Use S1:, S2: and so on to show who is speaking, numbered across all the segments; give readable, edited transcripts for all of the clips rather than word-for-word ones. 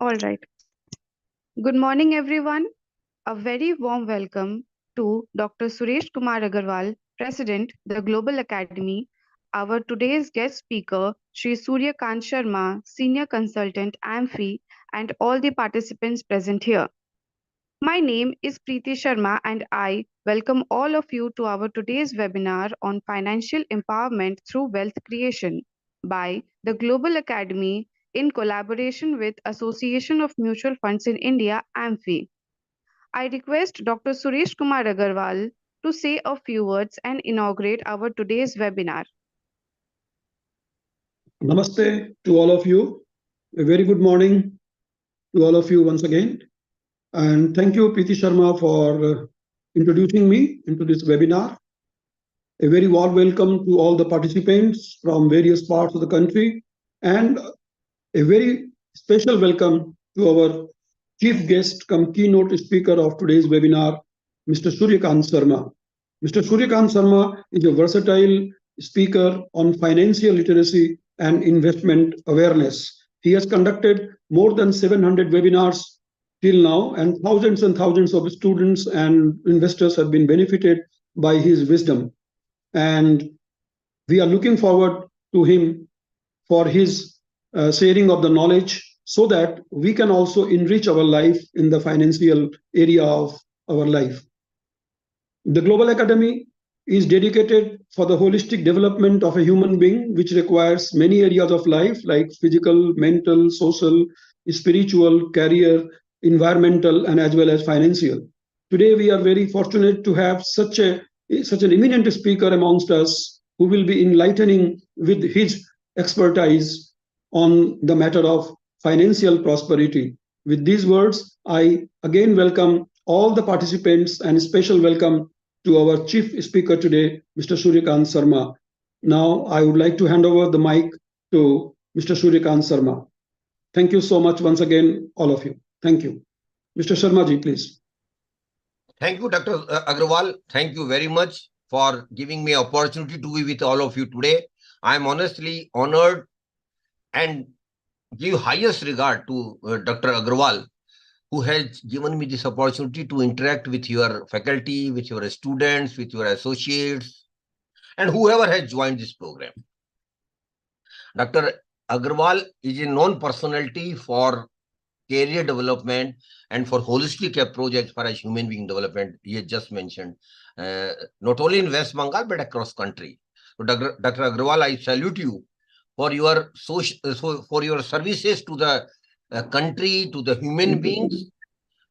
S1: All right. Good morning, everyone. A very warm welcome to Dr. Suresh Kumar Agarwal, President, the Global Academy, our today's guest speaker, Sri Surya Kant Sharma, Senior Consultant, Amfi, and all the participants present here. My name is Preeti Sharma, and I welcome all of you to our today's webinar on financial empowerment through wealth creation by the Global Academy in collaboration with Association of Mutual Funds in India, AMFI. I request Dr. Suresh Kumar Agarwal to say a few words and inaugurate our today's webinar.
S2: Namaste to all of you. A very good morning to all of you once again. And thank you, Preeti Sharma, for introducing me into this webinar. A very warm welcome to all the participants from various parts of the country, and a very special welcome to our chief guest come keynote speaker of today's webinar, Mr. Suryakant Sharma. Mr. Suryakant Sharma is a versatile speaker on financial literacy and investment awareness. He has conducted more than 700 webinars till now, and thousands of students and investors have been benefited by his wisdom. And we are looking forward to him for his sharing of the knowledge so that we can also enrich our life in the financial area of our life. The Global Academy is dedicated for the holistic development of a human being, which requires many areas of life like physical, mental, social, spiritual, career, environmental, and as well as financial. Today, we are very fortunate to have such an eminent speaker amongst us who will be enlightening with his expertise on the matter of financial prosperity. With these words, I again welcome all the participants and special welcome to our chief speaker today, Mr. Suryakant Sharma. Now, I would like to hand over the mic to Mr. Suryakant Sharma. Thank you so much once again, all of you. Thank you. Mr. Sharma ji, please.
S3: Thank you, Dr. Agrawal. Thank you very much for giving me opportunity to be with all of you today. I am honestly honored and give highest regard to Dr. Agrawal, who has given me this opportunity to interact with your faculty, with your students, with your associates, and whoever has joined this program. Dr. Agrawal is a known personality for career development and for holistic approach as far as human being development. He has just mentioned, not only in West Bengal, but across country. So Dr. Agrawal, I salute you for your for your services to the country, to the human beings,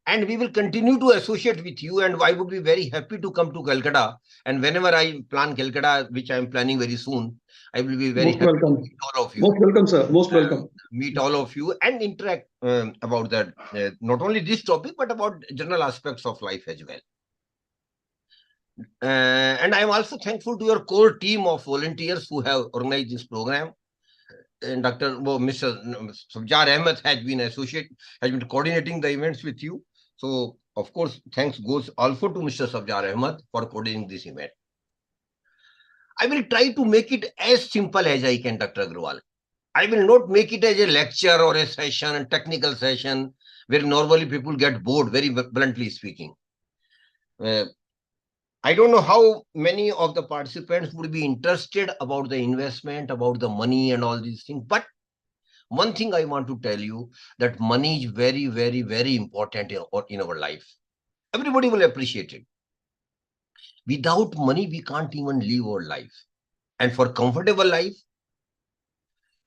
S3: and we will continue to associate with you. And I would be very happy to come to Kolkata. And whenever I plan Kolkata, which I am planning very soon, I will be very happy to meet all of you.
S2: Most welcome, sir. Most welcome.
S3: Meet all of you and interact about that, not only this topic, but about general aspects of life as well. And I am also thankful to your core team of volunteers who have organized this program. And Mr. Sabjar Ahmed has been coordinating the events with you. So, of course, thanks goes also to Mr. Sabjar Ahmed for coordinating this event. I will try to make it as simple as I can, Dr. Agrawal. I will not make it as a lecture or a session, a technical session, where normally people get bored, very bluntly speaking. I don't know how many of the participants would be interested about the investment, about the money and all these things. But one thing I want to tell you, that money is very, very, very important in our life. Everybody will appreciate it. Without money, we can't even live our life. And for comfortable life,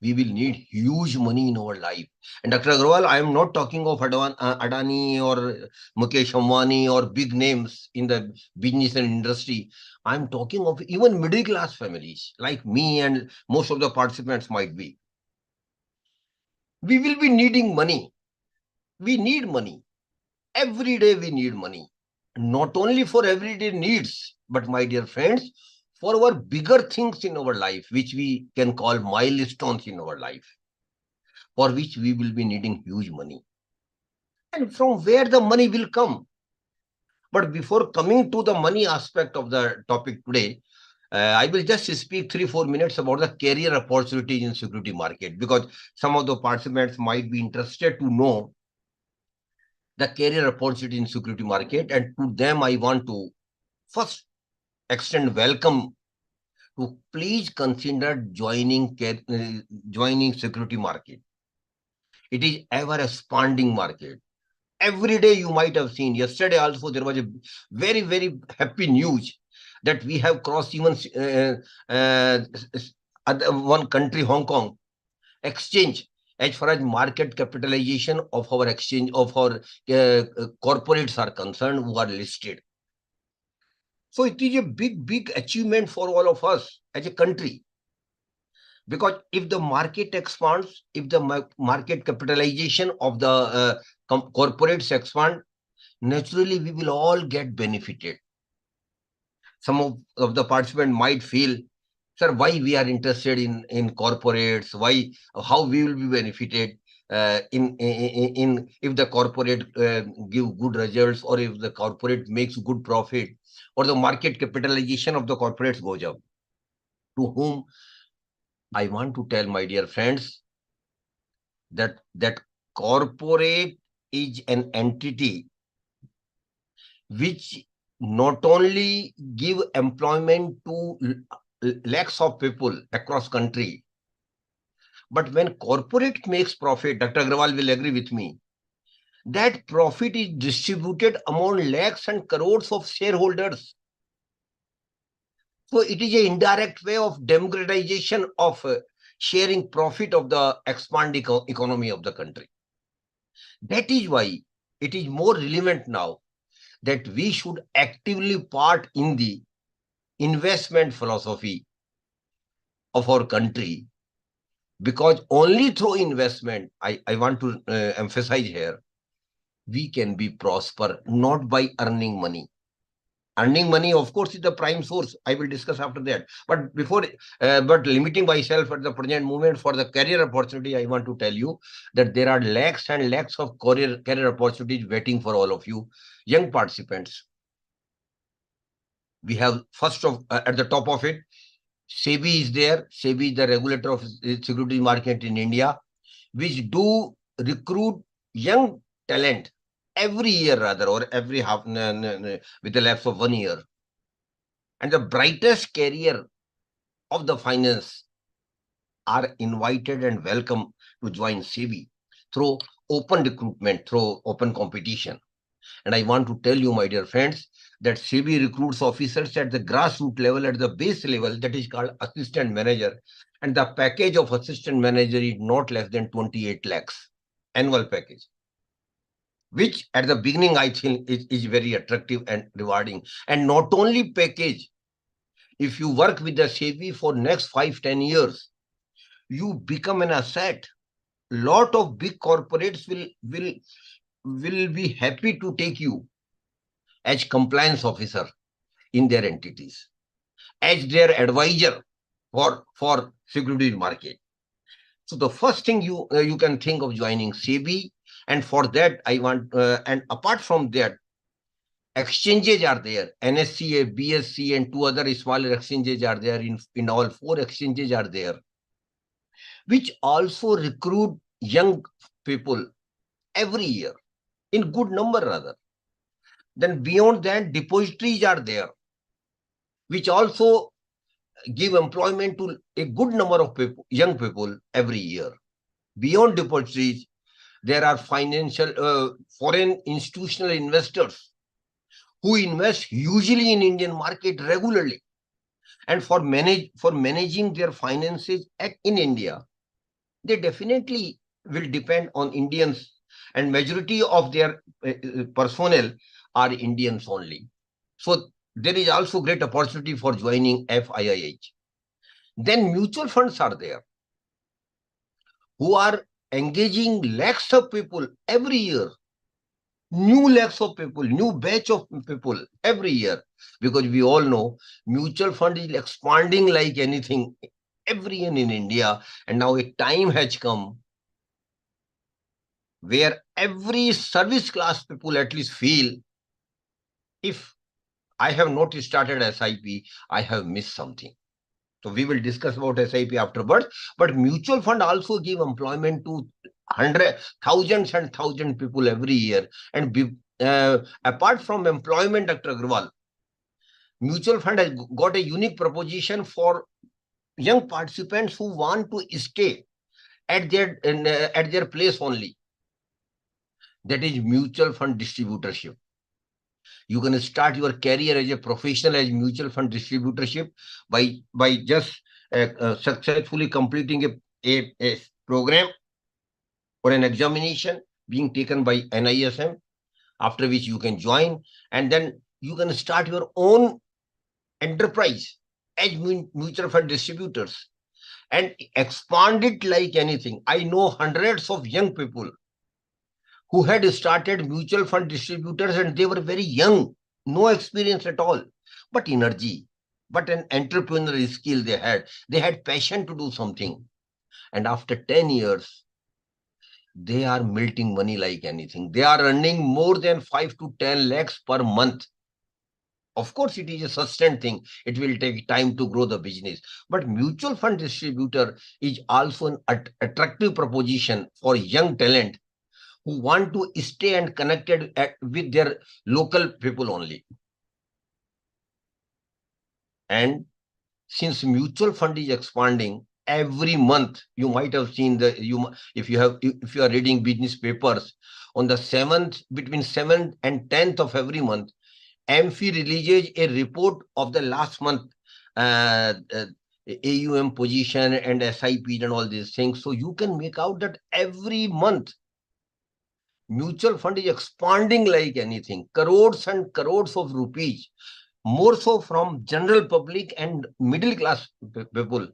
S3: we will need huge money in our life. And Dr. Agrawal, I am not talking of Adani or Mukesh Ambani or big names in the business and industry. I am talking of even middle class families like me and most of the participants might be. We will be needing money. We need money. Every day we need money. Not only for everyday needs, but my dear friends, for our bigger things in our life, which we can call milestones in our life, for which we will be needing huge money. And from where the money will come. But before coming to the money aspect of the topic today, I will just speak 3-4 minutes about the career opportunities in security market, because some of the participants might be interested to know the career opportunity in security market, and to them I want to first extend welcome to please consider joining security market. It is ever expanding market. Every day you might have seen. Yesterday also there was a very, very happy news that we have crossed even one country, Hong Kong, exchange, as far as market capitalization of our exchange, of our corporates are concerned, who are listed. So it is a big, big achievement for all of us as a country. Because if the market expands, if the market capitalization of the corporates expand, naturally we will all get benefited. Some of the participants might feel, sir, why we are interested in corporates, why, how we will be benefited in if the corporate give good results, or if the corporate makes good profit, or the market capitalization of the corporates goes up. To whom I want to tell, my dear friends, that corporate is an entity which not only give employment to lakhs of people across country, but when corporate makes profit, Dr. Agrawal will agree with me, that profit is distributed among lakhs and crores of shareholders. So it is an indirect way of democratization of sharing profit of the expanding economy of the country. That is why it is more relevant now that we should actively part in the investment philosophy of our country, because only through investment, I want to emphasize here, we can be prosper, not by earning money. Earning money, of course, is the prime source. I will discuss after that. But but limiting myself at the present moment for the career opportunity, I want to tell you that there are lakhs and lakhs of career opportunities waiting for all of you, young participants. We have first of at the top of it, SEBI is there. SEBI is the regulator of security market in India, which do recruit young talent every year, rather, or every half with a lapse of 1 year. And the brightest career of the finance are invited and welcome to join SEBI through open recruitment, through open competition. And I want to tell you, my dear friends, that SEBI recruits officers at the grassroots level, at the base level, that is called assistant manager. And the package of assistant manager is not less than 28 lakhs annual package, which at the beginning I think is very attractive and rewarding. And not only package, if you work with the SEBI for next 5-10 years, you become an asset. Lot of big corporates will be happy to take you as compliance officer in their entities, as their advisor for securities market. So the first thing you can think of joining SEBI, and for that I want and apart from that, exchanges are there. NSCA, BSC, and 2 other smaller exchanges are there. In all, 4 exchanges are there, which also recruit young people every year, in good number rather. Then beyond that, depositories are there, which also give employment to a good number of people, young people every year. Beyond depositories, there are financial foreign institutional investors who invest usually in Indian market regularly, and for managing their finances in India, they definitely will depend on Indians, and majority of their personnel are Indians only. So there is also great opportunity for joining FIIH. Then mutual funds are there, who are engaging lakhs of people every year. New lakhs of people, new batch of people every year, because we all know mutual fund is expanding like anything every year in India. And now a time has come where every service class people at least feel, if I have not started SIP, I have missed something. So we will discuss about SIP afterwards. But mutual fund also give employment to thousands and thousands people every year. And apart from employment, Dr. Agrawal, mutual fund has got a unique proposition for young participants who want to stay at their place only. That is mutual fund distributorship. You can start your career as a professional as mutual fund distributorship by just successfully completing a program or an examination being taken by NISM, after which you can join, and then you can start your own enterprise as mutual fund distributors and expand it like anything. I know hundreds of young people who had started mutual fund distributors and they were very young, no experience at all, but energy, but an entrepreneurial skill they had. They had passion to do something. And after 10 years, they are melting money like anything. They are earning more than 5 to 10 lakhs per month. Of course, it is a sustained thing. It will take time to grow the business. But mutual fund distributor is also an attractive proposition for young talent who want to stay and connected with their local people only. And since mutual fund is expanding every month, you might have seen if you are reading business papers, on the 7th, between 7th and 10th of every month, Amfi releases a report of the last month AUM position and SIP and all these things. So you can make out that every month mutual fund is expanding like anything. Crores and crores of rupees, more so from general public and middle class people,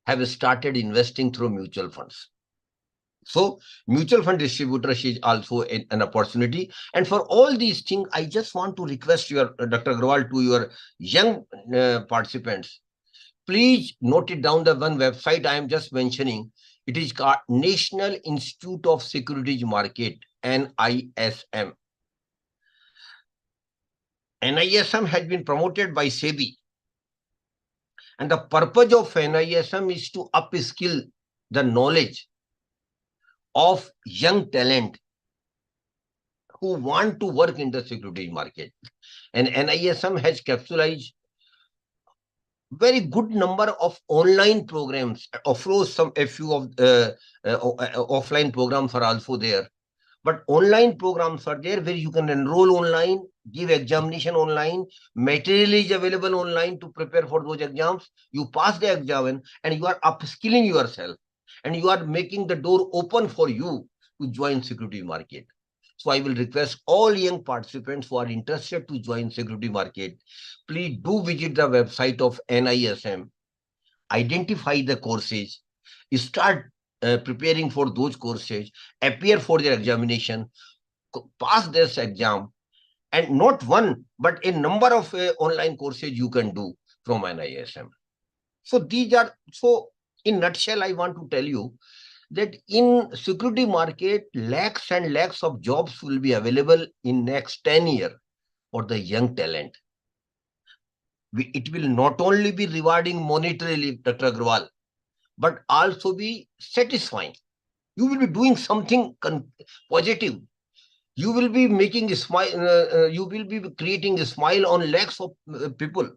S3: have started investing through mutual funds. So mutual fund distributors is also an opportunity. And for all these things, I just want to request your Dr. Agrawal, to your young participants, please note it down, the one website I am just mentioning. It is called National Institute of Securities Market, NISM. NISM has been promoted by SEBI. And the purpose of NISM is to upskill the knowledge of young talent who want to work in the securities market. And NISM has capsulized very good number of online programs. Of course, a few of offline programs are also there. But online programs are there where you can enroll online, give examination online, material is available online to prepare for those exams. You pass the exam and you are upskilling yourself and you are making the door open for you to join security market. So I will request all young participants who are interested to join security market, please do visit the website of NISM, identify the courses, start preparing for those courses, appear for their examination, pass this exam, and not one, but a number of online courses you can do from NISM. So these are, so in nutshell, I want to tell you that in security market, lakhs and lakhs of jobs will be available in next 10 years for the young talent. It will not only be rewarding monetarily, Dr. Agrawal, but also be satisfying. You will be doing something positive. You will be making a smile. You will be creating a smile on lakhs of people.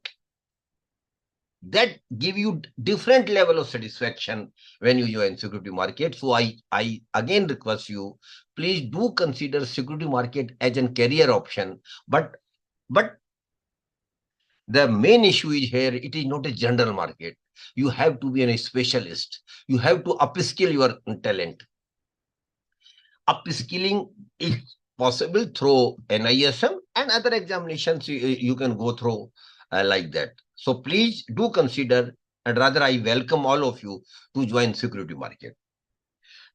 S3: That give you different level of satisfaction when you join security market. So I again request you, please do consider security market as a career option. But the main issue is here, it is not a general market. You have to be a specialist. You have to upskill your talent. Upskilling is possible through NISM and other examinations you can go through like that. So please do consider, and rather I welcome all of you to join security market.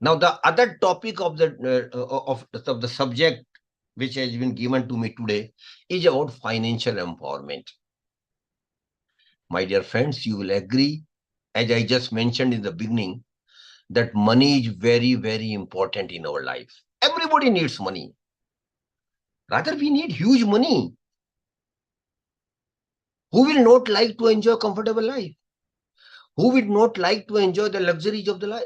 S3: Now the other topic of the subject which has been given to me today is about financial empowerment. My dear friends, you will agree, as I just mentioned in the beginning, that money is very, very important in our life. Everybody needs money. Rather, we need huge money. Who will not like to enjoy a comfortable life? Who would not like to enjoy the luxuries of the life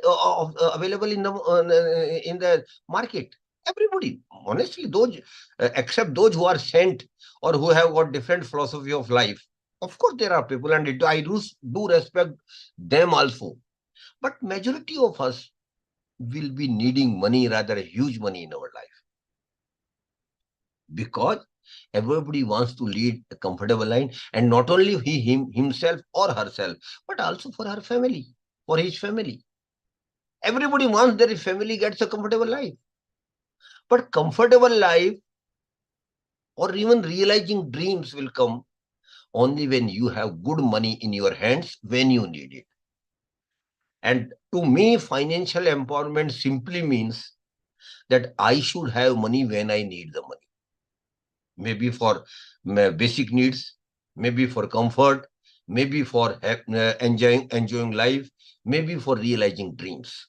S3: available in the market? Everybody, honestly, those except those who are sent or who have got different philosophy of life. Of course, there are people, and I do respect them also. But majority of us will be needing money, rather huge money in our life, because everybody wants to lead a comfortable life, and not only himself or herself, but also for her family, for his family. Everybody wants that his family gets a comfortable life. But comfortable life or even realizing dreams will come only when you have good money in your hands when you need it. And to me, financial empowerment simply means that I should have money when I need the money. Maybe for my basic needs, maybe for comfort, maybe for enjoying life, maybe for realizing dreams.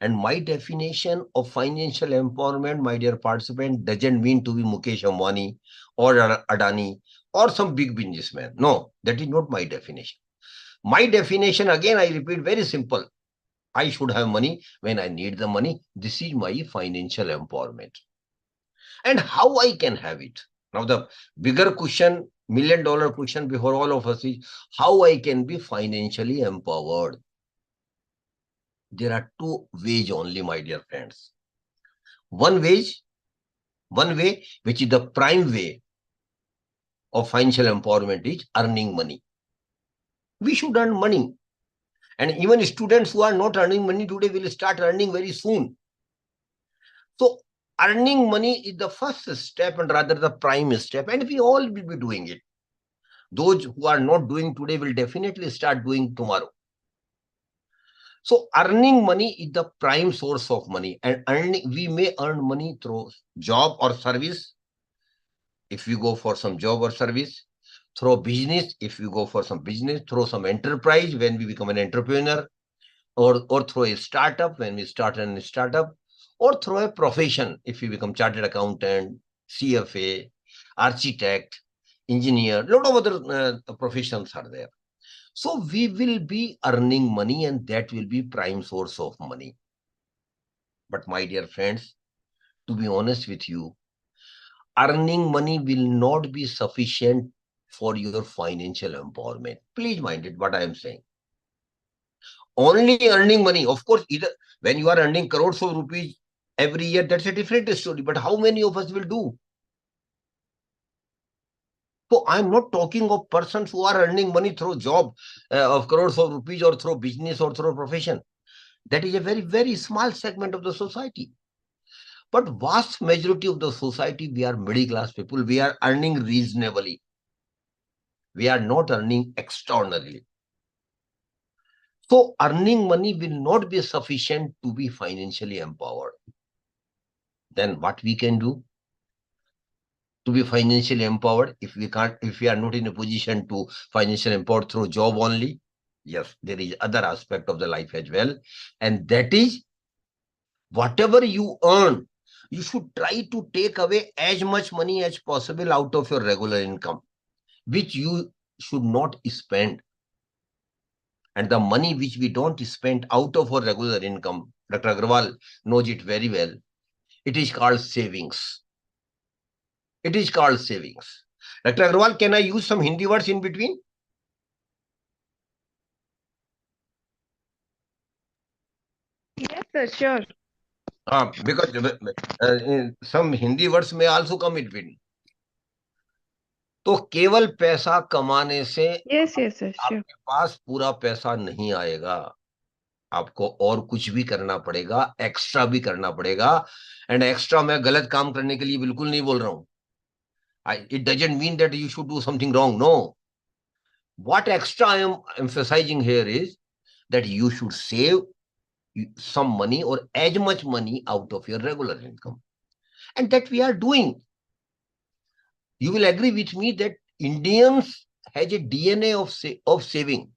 S3: And my definition of financial empowerment, my dear participant, doesn't mean to be Mukesh Ambani or Adani or some big businessman. No, that is not my definition. My definition, again, I repeat, very simple. I should have money when I need the money. This is my financial empowerment. And how I can have it. Now, the bigger question, $1 million question before all of us is how I can be financially empowered. There are two ways only, my dear friends. One way, which is the prime way of financial empowerment, is earning money. We should earn money. And even students who are not earning money today will start earning very soon. So earning money is the first step and rather the prime step. And we all will be doing it. Those who are not doing today will definitely start doing tomorrow. So earning money is the prime source of money. And we may earn money through job or service, if we go for some job or service, through business, if we go for some business, through some enterprise when we become an entrepreneur, or through a startup when we start a startup, or through a profession if we become chartered accountant, CFA, architect, engineer, lot of other professions are there. So we will be earning money, and that will be prime source of money. But my dear friends, to be honest with you, earning money will not be sufficient for your financial empowerment. Please mind it, what I am saying. Only earning money, of course, either when you are earning crores of rupees every year, that's a different story. But how many of us will do? So I'm not talking of persons who are earning money through job of crores of rupees or through business or through profession. That is a very, very small segment of the society. But vast majority of the society, we are middle class people. We are earning reasonably. We are not earning extraordinarily. So earning money will not be sufficient to be financially empowered. Then what we can do to be financially empowered, if we are not in a position to financially empowered through job only? Yes, there is other aspect of the life as well. And that is, whatever you earn, you should try to take away as much money as possible out of your regular income, which you should not spend. And the money which we don't spend out of our regular income, Dr. Agarwal knows it very well. It is called savings. It is called savings. Dr. Agarwal, can I use some Hindi words in between?
S1: Yes, sir, sure.
S3: Because some Hindi words may also come in between. तो केवल पैसा कमाने से
S1: Yes, yes, sir, sure.
S3: आपके पास पूरा पैसा नहीं आएगा. आपको और कुछ भी करना पड़ेगा, एक्स्ट्रा भी करना पड़ेगा. एंड एक्स्ट्रा मैं गलत काम करने के लिए बिल्कुल नहीं बोल रहा हूं. It doesn't mean that you should do something wrong. No. What extra I am emphasizing here is that you should save some money or as much money out of your regular income. And that we are doing. You will agree with me that Indians has a DNA of saving.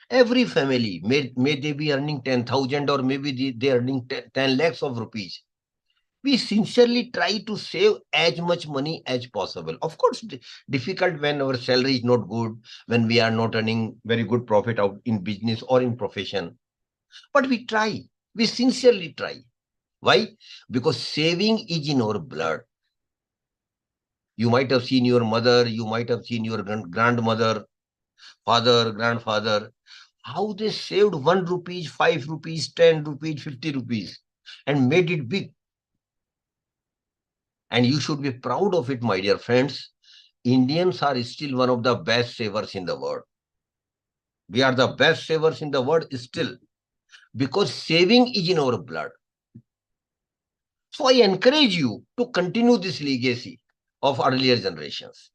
S3: Every family, may they be earning 10,000 or maybe they earning 10 lakhs of rupees. We sincerely try to save as much money as possible. Of course, difficult when our salary is not good, when we are not earning very good profit out in business or in profession. But we try. We sincerely try. Why? Because saving is in our blood. You might have seen your mother, you might have seen your grandmother, father, grandfather, how they saved 1 rupees, 5 rupees, 10 rupees, 50 rupees and made it big. And you should be proud of it, my dear friends. Indians are still one of the best savers in the world. We are the best savers in the world still because saving is in our blood. So I encourage you to continue this legacy of earlier generations.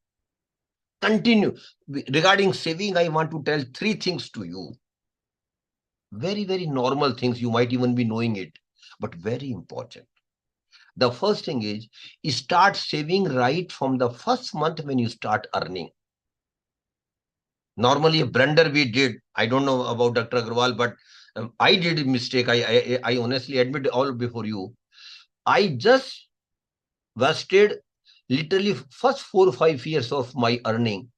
S3: Continue. Regarding saving, I want to tell 3 things to you. Very, very normal things. You might even be knowing it, but very important. The first thing is start saving right from the first month when you start earning. Normally, a blunder we did. I don't know about Dr. Agarwal, but I did a mistake. I honestly admit all before you. I just wasted literally first 4 or 5 years of my earning.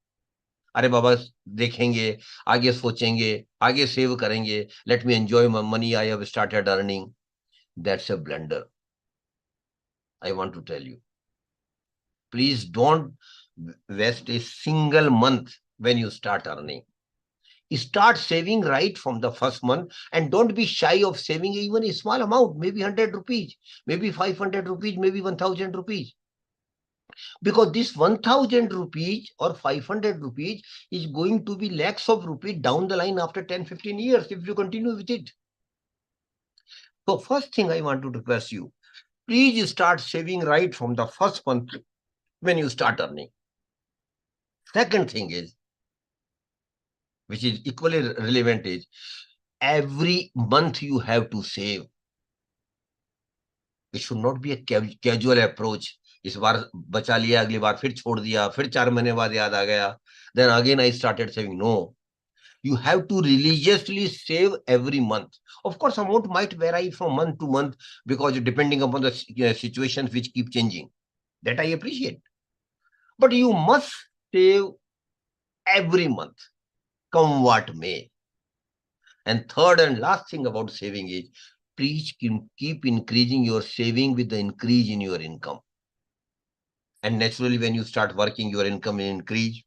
S3: अरे बाबा देखेंगे आगे सोचेंगे आगे save करेंगे let me enjoy my money I have started earning. That's a blunder. I want to tell you, please don't waste a single month when you start earning. Start saving right from the first month and don't be shy of saving even a small amount, maybe 100 rupees, maybe 500 rupees, maybe 1000 rupees. Because this 1000 rupees or 500 rupees is going to be lakhs of rupees down the line after 10-15 years if you continue with it. So first thing I want to request you, please start saving right from the first month when you start earning. Second thing is, which is equally relevant, is every month you have to save. It should not be a casual approach. इस बार बचा लिया अगली बार फिर छोड़ दिया फिर 4 महीने बाद याद आ गया then again I started saving. No, you have to religiously save every month. Of course, amount might vary from month to month because depending upon the situations which keep changing. That I appreciate. But you must save every month, come what may. And third and last thing about saving is, please keep increasing your saving with the increase in your income. And naturally, when you start working, your income will increase.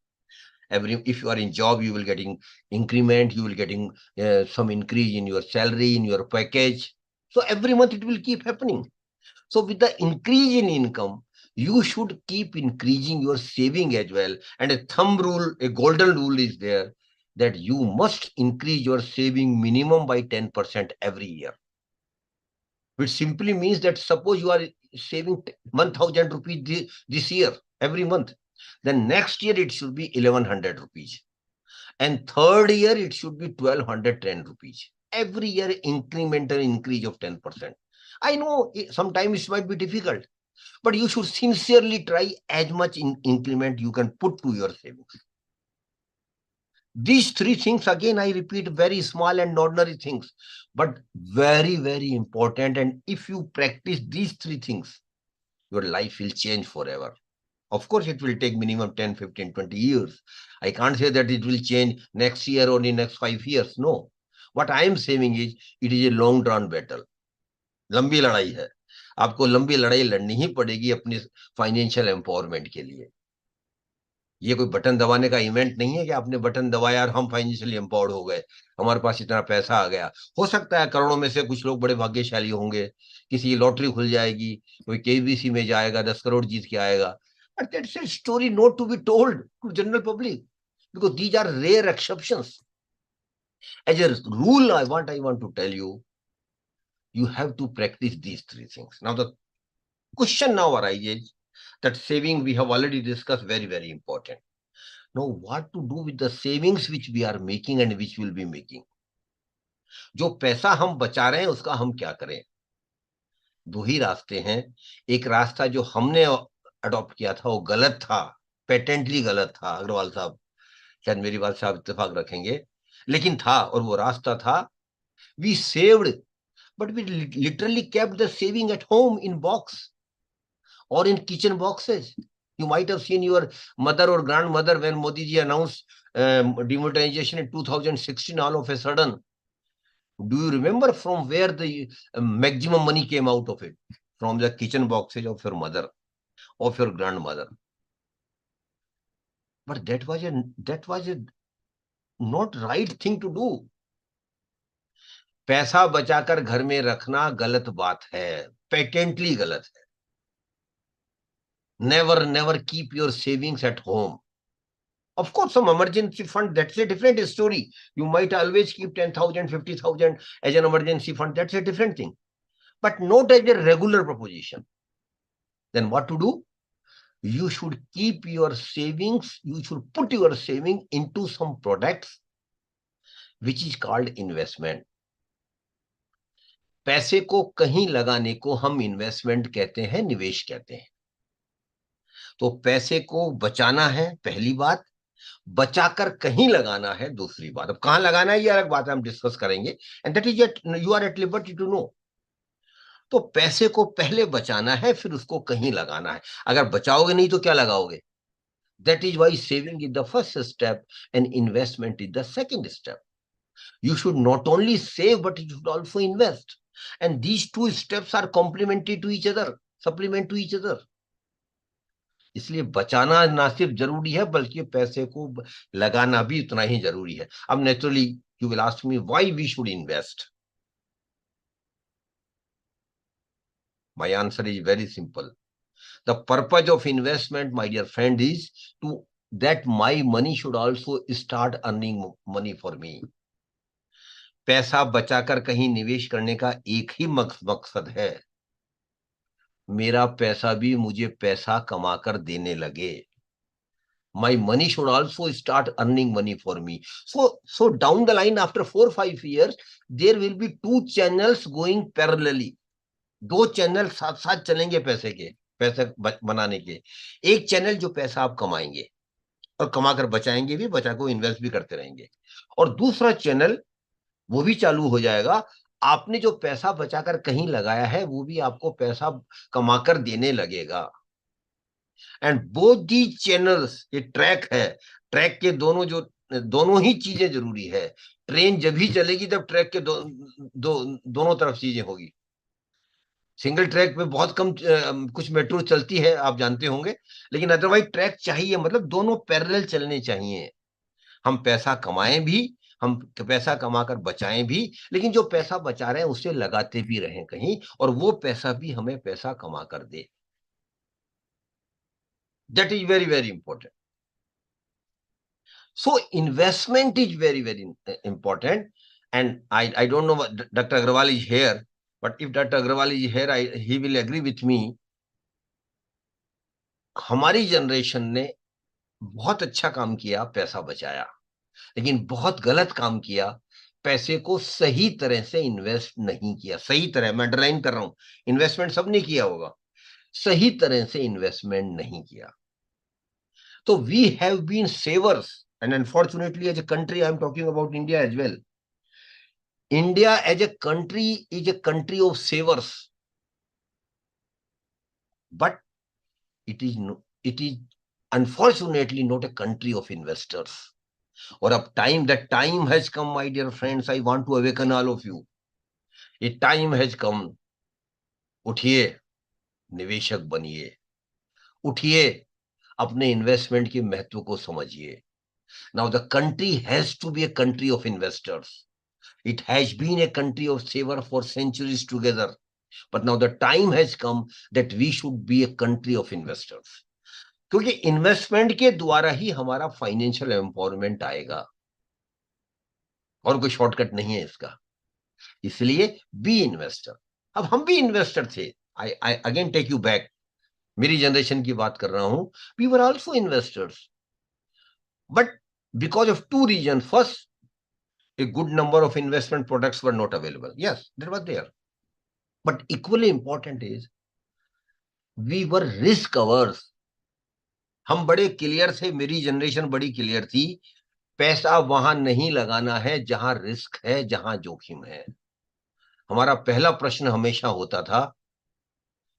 S3: If you are in job, you will getting increment, you will getting some increase in your salary, in your package. So every month it will keep happening. So with the increase in income, you should keep increasing your saving as well. And a thumb rule, a golden rule is there that you must increase your saving minimum by 10% every year. Which simply means that suppose you are saving 1000 rupees this year, every month, then next year it should be 1100 rupees. And third year it should be 1210 rupees. Every year incremental increase of 10%. I know sometimes it might be difficult, but you should sincerely try as much increment you can put to your savings. These 3 things, again, I repeat, very small and ordinary things, but very, very important. And if you practice these 3 things, your life will change forever. Of course, it will take minimum 10, 15, 20 years. I can't say that it will change next year or in next 5 years. No. What I am saying is, it is a long-run battle. लंबी लड़ाई है. आपको लंबी लड़ाई लड़नी ही पड़ेगी अपनी financial empowerment के लिए. ये कोई बटन दबाने का इवेंट नहीं है कि आपने बटन दबाया और हम फाइनेंशियली एम्पावर्ड हो गए, हमारे पास इतना पैसा आ गया. हो सकता है करोड़ों में से कुछ लोग बड़े भाग्यशाली होंगे, किसी की लॉटरी खुल जाएगी, कोई केबीसी में जाएगा 10 करोड़ जीत के आएगा. But that's a story not to be told to general public because these are rare exceptions. As a rule I want to tell you, you have to practice these 3 things. Now the question now arises that saving we have already discussed, very, very important. Now, what to do with the savings which we are making and which will be making? जो पैसा हम बचा रहे हैं उसका हम क्या करें? 2 ही रास्ते हैं. एक रास्ता जो हमने अडॉप्ट किया था वो गलत था, पेटेंटली गलत था. अग्रवाल साहब शायद मेरी बात से आप इत्तेफाक रखेंगे, लेकिन था. और वो रास्ता था, we saved but we literally kept the saving at home in box. or in kitchen boxes. You might have seen your mother or grandmother when Modi ji announced demonetization in 2016 all of a sudden. Do you remember from where the maximum money came out of it? From the kitchen boxes of your mother, of your grandmother. But that was a not right thing to do. पैसा बचाकर घर में रखना गलत बात है, patently गलत है. Never keep your savings at home. Of course, some emergency fund, that's a different story. You might always keep 10,000, 50,000 as an emergency fund. That's a different thing. But not as a regular proposition. Then what to do? You should keep your savings, you should put your saving into some products which is called investment. पैसे को कहीं लगाने को हम investment कहते हैं, निवेश कहते हैं. तो पैसे को बचाना है पहली बात, बचाकर कहीं लगाना है दूसरी बात. अब कहां लगाना है ये अलग बात है, हम डिस्कस करेंगे. And that is you are at liberty to know. तो पैसे को पहले बचाना है, फिर उसको कहीं लगाना है. अगर बचाओगे नहीं तो क्या लगाओगे? That is why saving is the first step and investment is the second step. You should not only save, but you should also invest. And these two steps are complementary to each other, supplement to each other. इसलिए बचाना ना सिर्फ जरूरी है, बल्कि पैसे को लगाना भी उतना ही जरूरी है. अब naturally you will ask me why we should invest. My answer is very simple. The purpose of investment, my dear friend, is to that my money should also start earning money for me. पैसा बचाकर कहीं निवेश करने का एक ही मकसद है, मेरा पैसा भी मुझे पैसा कमाकर देने लगे. My money should also start earning money for me. So down the line, after 4-5 years, there will be two channels going parallelly. दो चैनल साथ साथ चलेंगे पैसे बनाने के. एक चैनल जो पैसा आप कमाएंगे और कमाकर बचाएंगे भी, बचा को इन्वेस्ट भी करते रहेंगे. और दूसरा चैनल वो भी चालू हो जाएगा. आपने जो पैसा बचाकर कहीं लगाया है वो भी आपको पैसा कमाकर देने लगेगा. एंड बोथ दी चैनल्स, ये ट्रैक है, ट्रैक के दोनों ही चीजें जरूरी है. ट्रेन जब भी चलेगी तब ट्रैक के दोनों तरफ चीजें होगी. सिंगल ट्रैक पे बहुत कम कुछ मेट्रो चलती है, आप जानते होंगे, लेकिन अदरवाइज ट्रैक चाहिए, मतलब दोनों पैरेलल चलने चाहिए. हम पैसा कमाएं भी, हम पैसा कमाकर बचाएं भी, लेकिन जो पैसा बचा रहे हैं उसे लगाते भी रहें कहीं, और वो पैसा भी हमें पैसा कमा कर दे. That is very very important. So investment is very very important. And I don't know, doctor Agarwal is here, but if doctor Agarwal is here, he will agree with me. हमारी जनरेशन ने बहुत अच्छा काम किया, पैसा बचाया, लेकिन बहुत गलत काम किया, पैसे को सही तरह से इन्वेस्ट नहीं किया. सही तरह, मैं अंडरलाइन कर रहा हूं, इन्वेस्टमेंट सबने किया होगा, सही तरह से इन्वेस्टमेंट नहीं किया. तो we have been savers, and unfortunately as a country, I am talking about India as well. India as a country is a country of savers, but it is unfortunately not a country of investors. और अब that time has come, my dear friends, I want to awaken all of you. ये time has come. उठिए, निवेशक बनिए. उठिए, अपने investment के महत्व को समझिए. Now the country has to be a country of investors. It has been a country of saver for centuries together, but now the time has come that we should be a country of investors. क्योंकि investment के द्वारा ही हमारा financial empowerment आएगा, और कोई shortcut नहीं है इसका. इसलिए बी इन्वेस्टर. अब हम भी इन्वेस्टर थे. I again take you back, मेरी जनरेशन की बात कर रहा हूं. We were also investors, but because of two reason. First, a good number of investment products were not available. Yes, there was there. But equally important is we were risk averse. हम बड़े clear थे, मेरी generation बड़ी clear थी, पैसा वहां नहीं लगाना है जहां रिस्क है, जहां जोखिम है. हमारा पहला प्रश्न हमेशा होता था,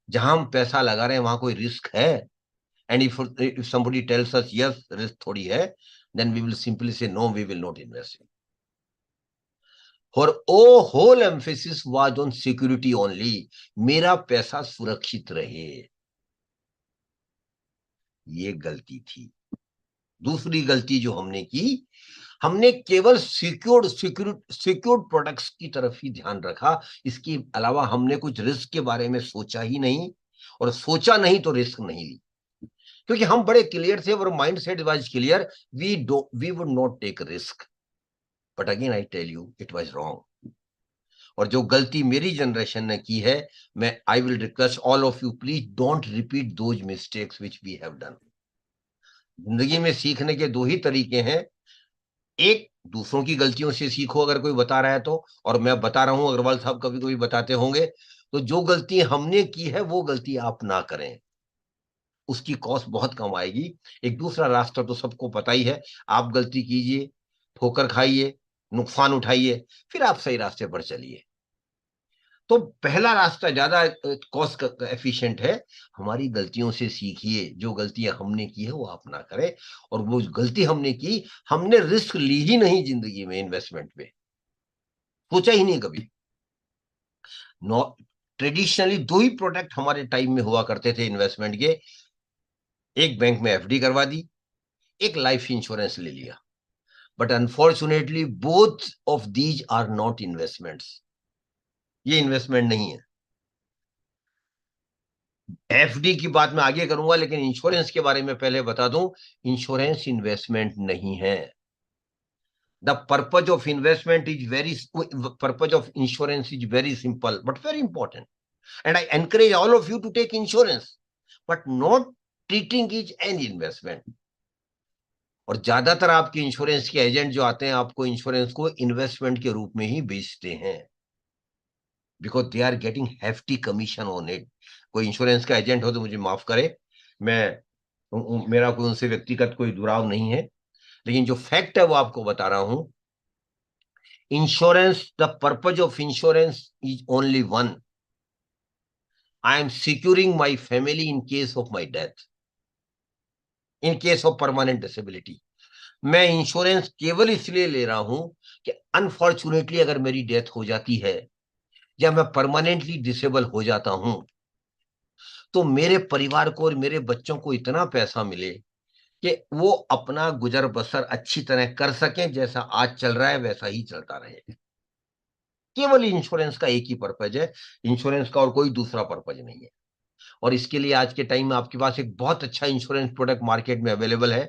S3: जहां हम पैसा लगा रहे हैं वहां कोई रिस्क है? And if somebody tells us yes, risk थोड़ी है, then we will simply say no, we will not invest. For all whole emphasis was on security only. मेरा पैसा सुरक्षित रहे, ये गलती थी। दूसरी गलती जो हमने की, हमने केवल सिक्योर्ड प्रोडक्ट्स की तरफ ही ध्यान रखा। इसके अलावा हमने कुछ रिस्क के बारे में सोचा ही नहीं, और सोचा नहीं तो रिस्क नहीं ली, क्योंकि हम बड़े क्लियर थे, और mind set was clear, we would not take risk. But again I tell you, it was wrong. और जो गलती मेरी जनरेशन ने की है, I will request all of you, please don't repeat those mistakes which we have done. जिंदगी में सीखने के दो ही तरीके हैं, एक, दूसरों की गलतियों से सीखो अगर कोई बता रहा है तो, और मैं बता रहा हूं, अग्रवाल साहब कभी कभी बताते होंगे, तो जो गलती हमने की है वो गलती आप ना करें, उसकी कॉस्ट बहुत कम आएगी। एक दूसरा रास्ता तो सबको पता ही है, आप गलती कीजिए, ठोकर खाइए, नुकसान उठाइए, फिर आप सही रास्ते पर चलिए। तो पहला रास्ता ज्यादा कॉस्ट एफिशिएंट है, हमारी गलतियों से सीखिए, जो गलतियां हमने की है वो आप ना करें। और वो गलती हमने की, हमने रिस्क ली ही नहीं जिंदगी में, इन्वेस्टमेंट पे सोचा ही नहीं कभी। ट्रेडिशनली दो ही प्रोडक्ट हमारे टाइम में हुआ करते थे इन्वेस्टमेंट के, एक बैंक में एफडी करवा दी, एक लाइफ इंश्योरेंस ले लिया। But unfortunately both of these are not investments, ये इन्वेस्टमेंट नहीं है। एफडी की बात मैं आगे करूंगा, लेकिन इंश्योरेंस के बारे में पहले बता दूं, इंश्योरेंस इन्वेस्टमेंट नहीं है। The purpose of investment is very, purpose of insurance is very simple but very important, and I encourage all of you to take insurance, but not treating is an investment. और ज्यादातर आपके insurance के agent जो आते हैं, आपको insurance को investment के रूप में ही बेचते हैं, because they are getting hefty commission on it. कोई इंश्योरेंस का एजेंट हो तो मुझे माफ करे, मेरा कोई उनसे व्यक्तिगत कोई दुराव नहीं है, लेकिन जो फैक्ट है वो आपको बता रहा हूं। Insurance, the purpose of insurance is only one, I am securing my family in case of my death, in case of permanent disability. मैं इंश्योरेंस केवल इसलिए ले रहा हूं कि अनफॉर्चुनेटली अगर मेरी डेथ हो जाती है, या मैं परमानेंटली डिसेबल हो जाता हूं, तो मेरे परिवार को और मेरे बच्चों को इतना पैसा मिले कि वो अपना गुजर बसर अच्छी तरह कर सकें, जैसा आज चल रहा है वैसा ही चलता रहे। केवल इंश्योरेंस का एक ही पर्पज है, इंश्योरेंस का और कोई दूसरा पर्पज नहीं है। और इसके लिए आज के टाइम में आपके पास एक बहुत अच्छा इंश्योरेंस प्रोडक्ट मार्केट में अवेलेबल है,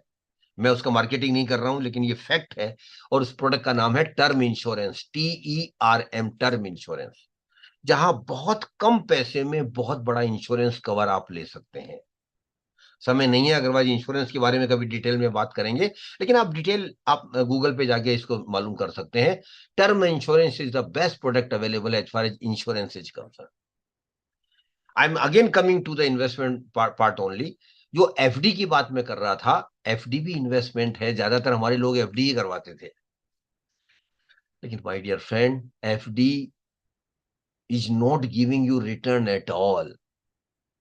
S3: मैं उसका मार्केटिंग नहीं कर रहा हूं, लेकिन ये फैक्ट है। और उस प्रोडक्ट का नाम है term insurance, TERM, term insurance, जहां बहुत कम पैसे में बहुत बड़ा इंश्योरेंस कवर आप ले सकते हैं। समय नहीं है, अग्रवाल इंश्योरेंस के बारे में कभी डिटेल में बात करेंगे, लेकिन आप गूगल पे जाके इसको मालूम कर सकते हैं। Term insurance is the best product available as far as insurance is concern. I am again coming to the investment part only. जो एफडी की बात मैं कर रहा था, एफडी भी इन्वेस्टमेंट है, ज्यादातर हमारे लोग एफडी ही करवाते थे, लेकिन my dear friend, FD is not giving you return at all,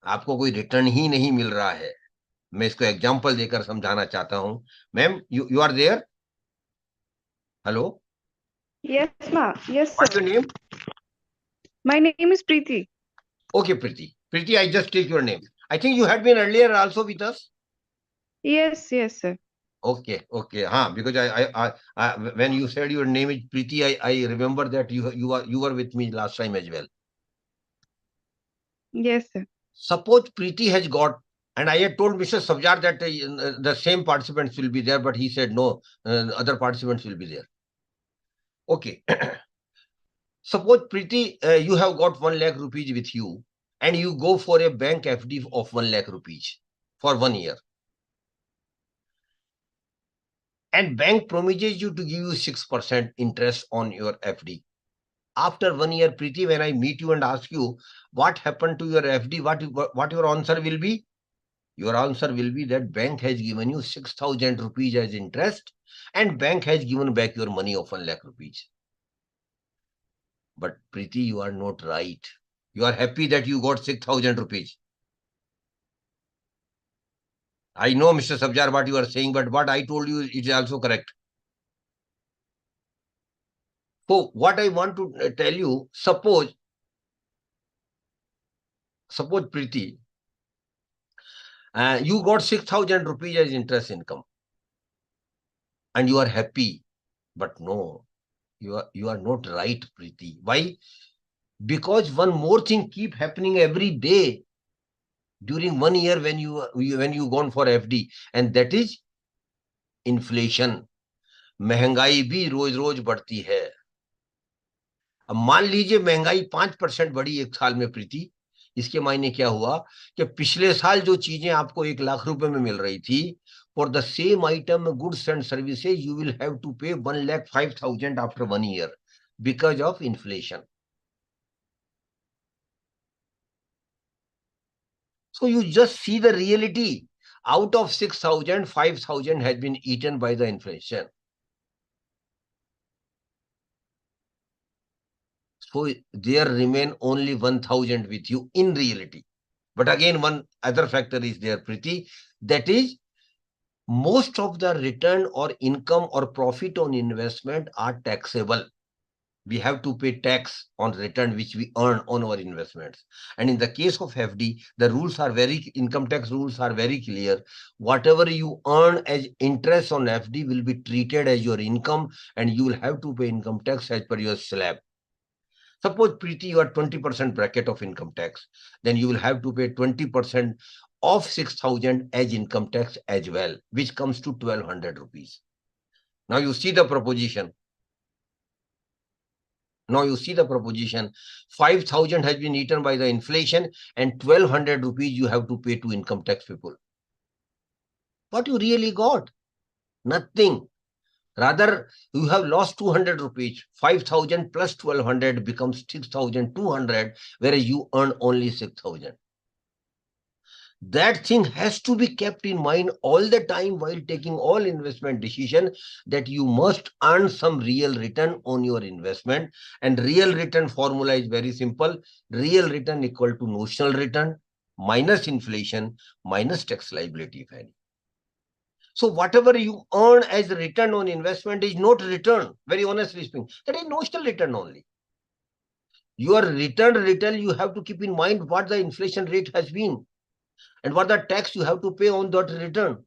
S3: आपको कोई रिटर्न ही नहीं मिल रहा है। मैं इसको एग्जांपल देकर समझाना चाहता हूं। Ma'am, you are there? Hello,
S1: Yes, ma. Yes,
S3: what
S1: sir.
S3: Your name?
S1: My name is Preeti.
S3: Okay Preeti, I just take your name. I think you had been earlier also with us.
S1: Yes, yes, sir.
S3: Okay, हाँ, because I when you said your name is Preeti, I remember that you were with me last time as well.
S1: Yes, sir.
S3: Suppose Preeti has got, and I had told Mr. Sabjar that the same participants will be there, but he said no, other participants will be there. Okay. Suppose Preeti, you have got 1 lakh rupees with you, and you go for a bank FD of 1 lakh rupees for 1 year. And bank promises you to give you 6% interest on your FD. After 1 year, Preeti, when I meet you and ask you what happened to your FD, what your answer will be? Your answer will be that bank has given you 6,000 rupees as interest, and bank has given back your money of 1 lakh rupees. But Preeti, you are not right. You are happy that you got 6,000 rupees. I know, Mr. Sabjar, what you are saying, but what I told you is also correct. So what I want to tell you, suppose Preeti, you got 6,000 rupees as interest income and you are happy. But no, you are not right, Preeti. Why? Because one more thing keep happening every day during 1 year when you gone for FD, and that is inflation. महंगाई भी रोज रोज बढ़ती है. अब मान लीजिए महंगाई 5% बढ़ी एक साल में, प्रीति. इसके मायने क्या हुआ कि पिछले साल जो चीजें आपको 1 लाख रुपए में मिल रही थी, for the same item goods and services you will have to pay 1,05,000 after 1 year because of inflation. So you just see the reality. Out of 6,000, 5,000 has been eaten by the inflation. So there remain only 1,000 with you in reality. But again, one other factor is there, Preeti. That is, most of the return or income or profit on investment are taxable. We have to pay tax on return which we earn on our investments. And in the case of FD, the rules are income tax rules are very clear. Whatever you earn as interest on FD will be treated as your income, and you will have to pay income tax as per your slab. Suppose, Preeti, you are 20% bracket of income tax, then you will have to pay 20% of 6,000 as income tax as well, which comes to 1,200 rupees. Now you see the proposition. 5,000 has been eaten by the inflation and 1,200 rupees you have to pay to income tax people. What you really got? Nothing. Rather, you have lost 200 rupees. 5,000 plus 1,200 becomes 6,200, whereas you earn only 6,000. That thing has to be kept in mind all the time while taking all investment decision, that you must earn some real return on your investment. And real return formula is very simple. Real return equal to notional return minus inflation minus tax liability, if any. So whatever you earn as return on investment is not return, very honestly speaking. That is notional return only. Your return, you have to keep in mind what the inflation rate has been and what the tax you have to pay on that return.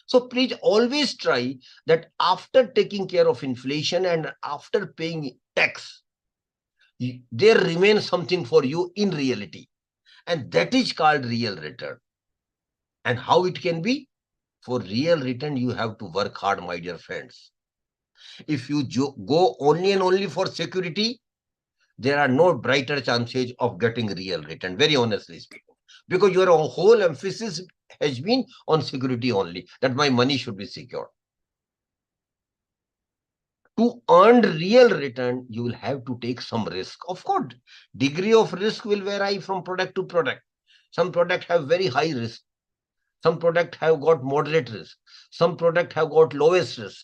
S3: So please always try that after taking care of inflation and after paying tax, there remains something for you in reality. And that is called real return. And how it can be? For real return, you have to work hard, my dear friends. If you go only and only for security, there are no brighter chances of getting real return, very honestly speaking. Because your whole emphasis has been on security only, that my money should be secure. To earn real return, you will have to take some risk. Of course, degree of risk will vary from product to product. Some products have very high risk. Some products have got moderate risk. Some products have got lowest risk.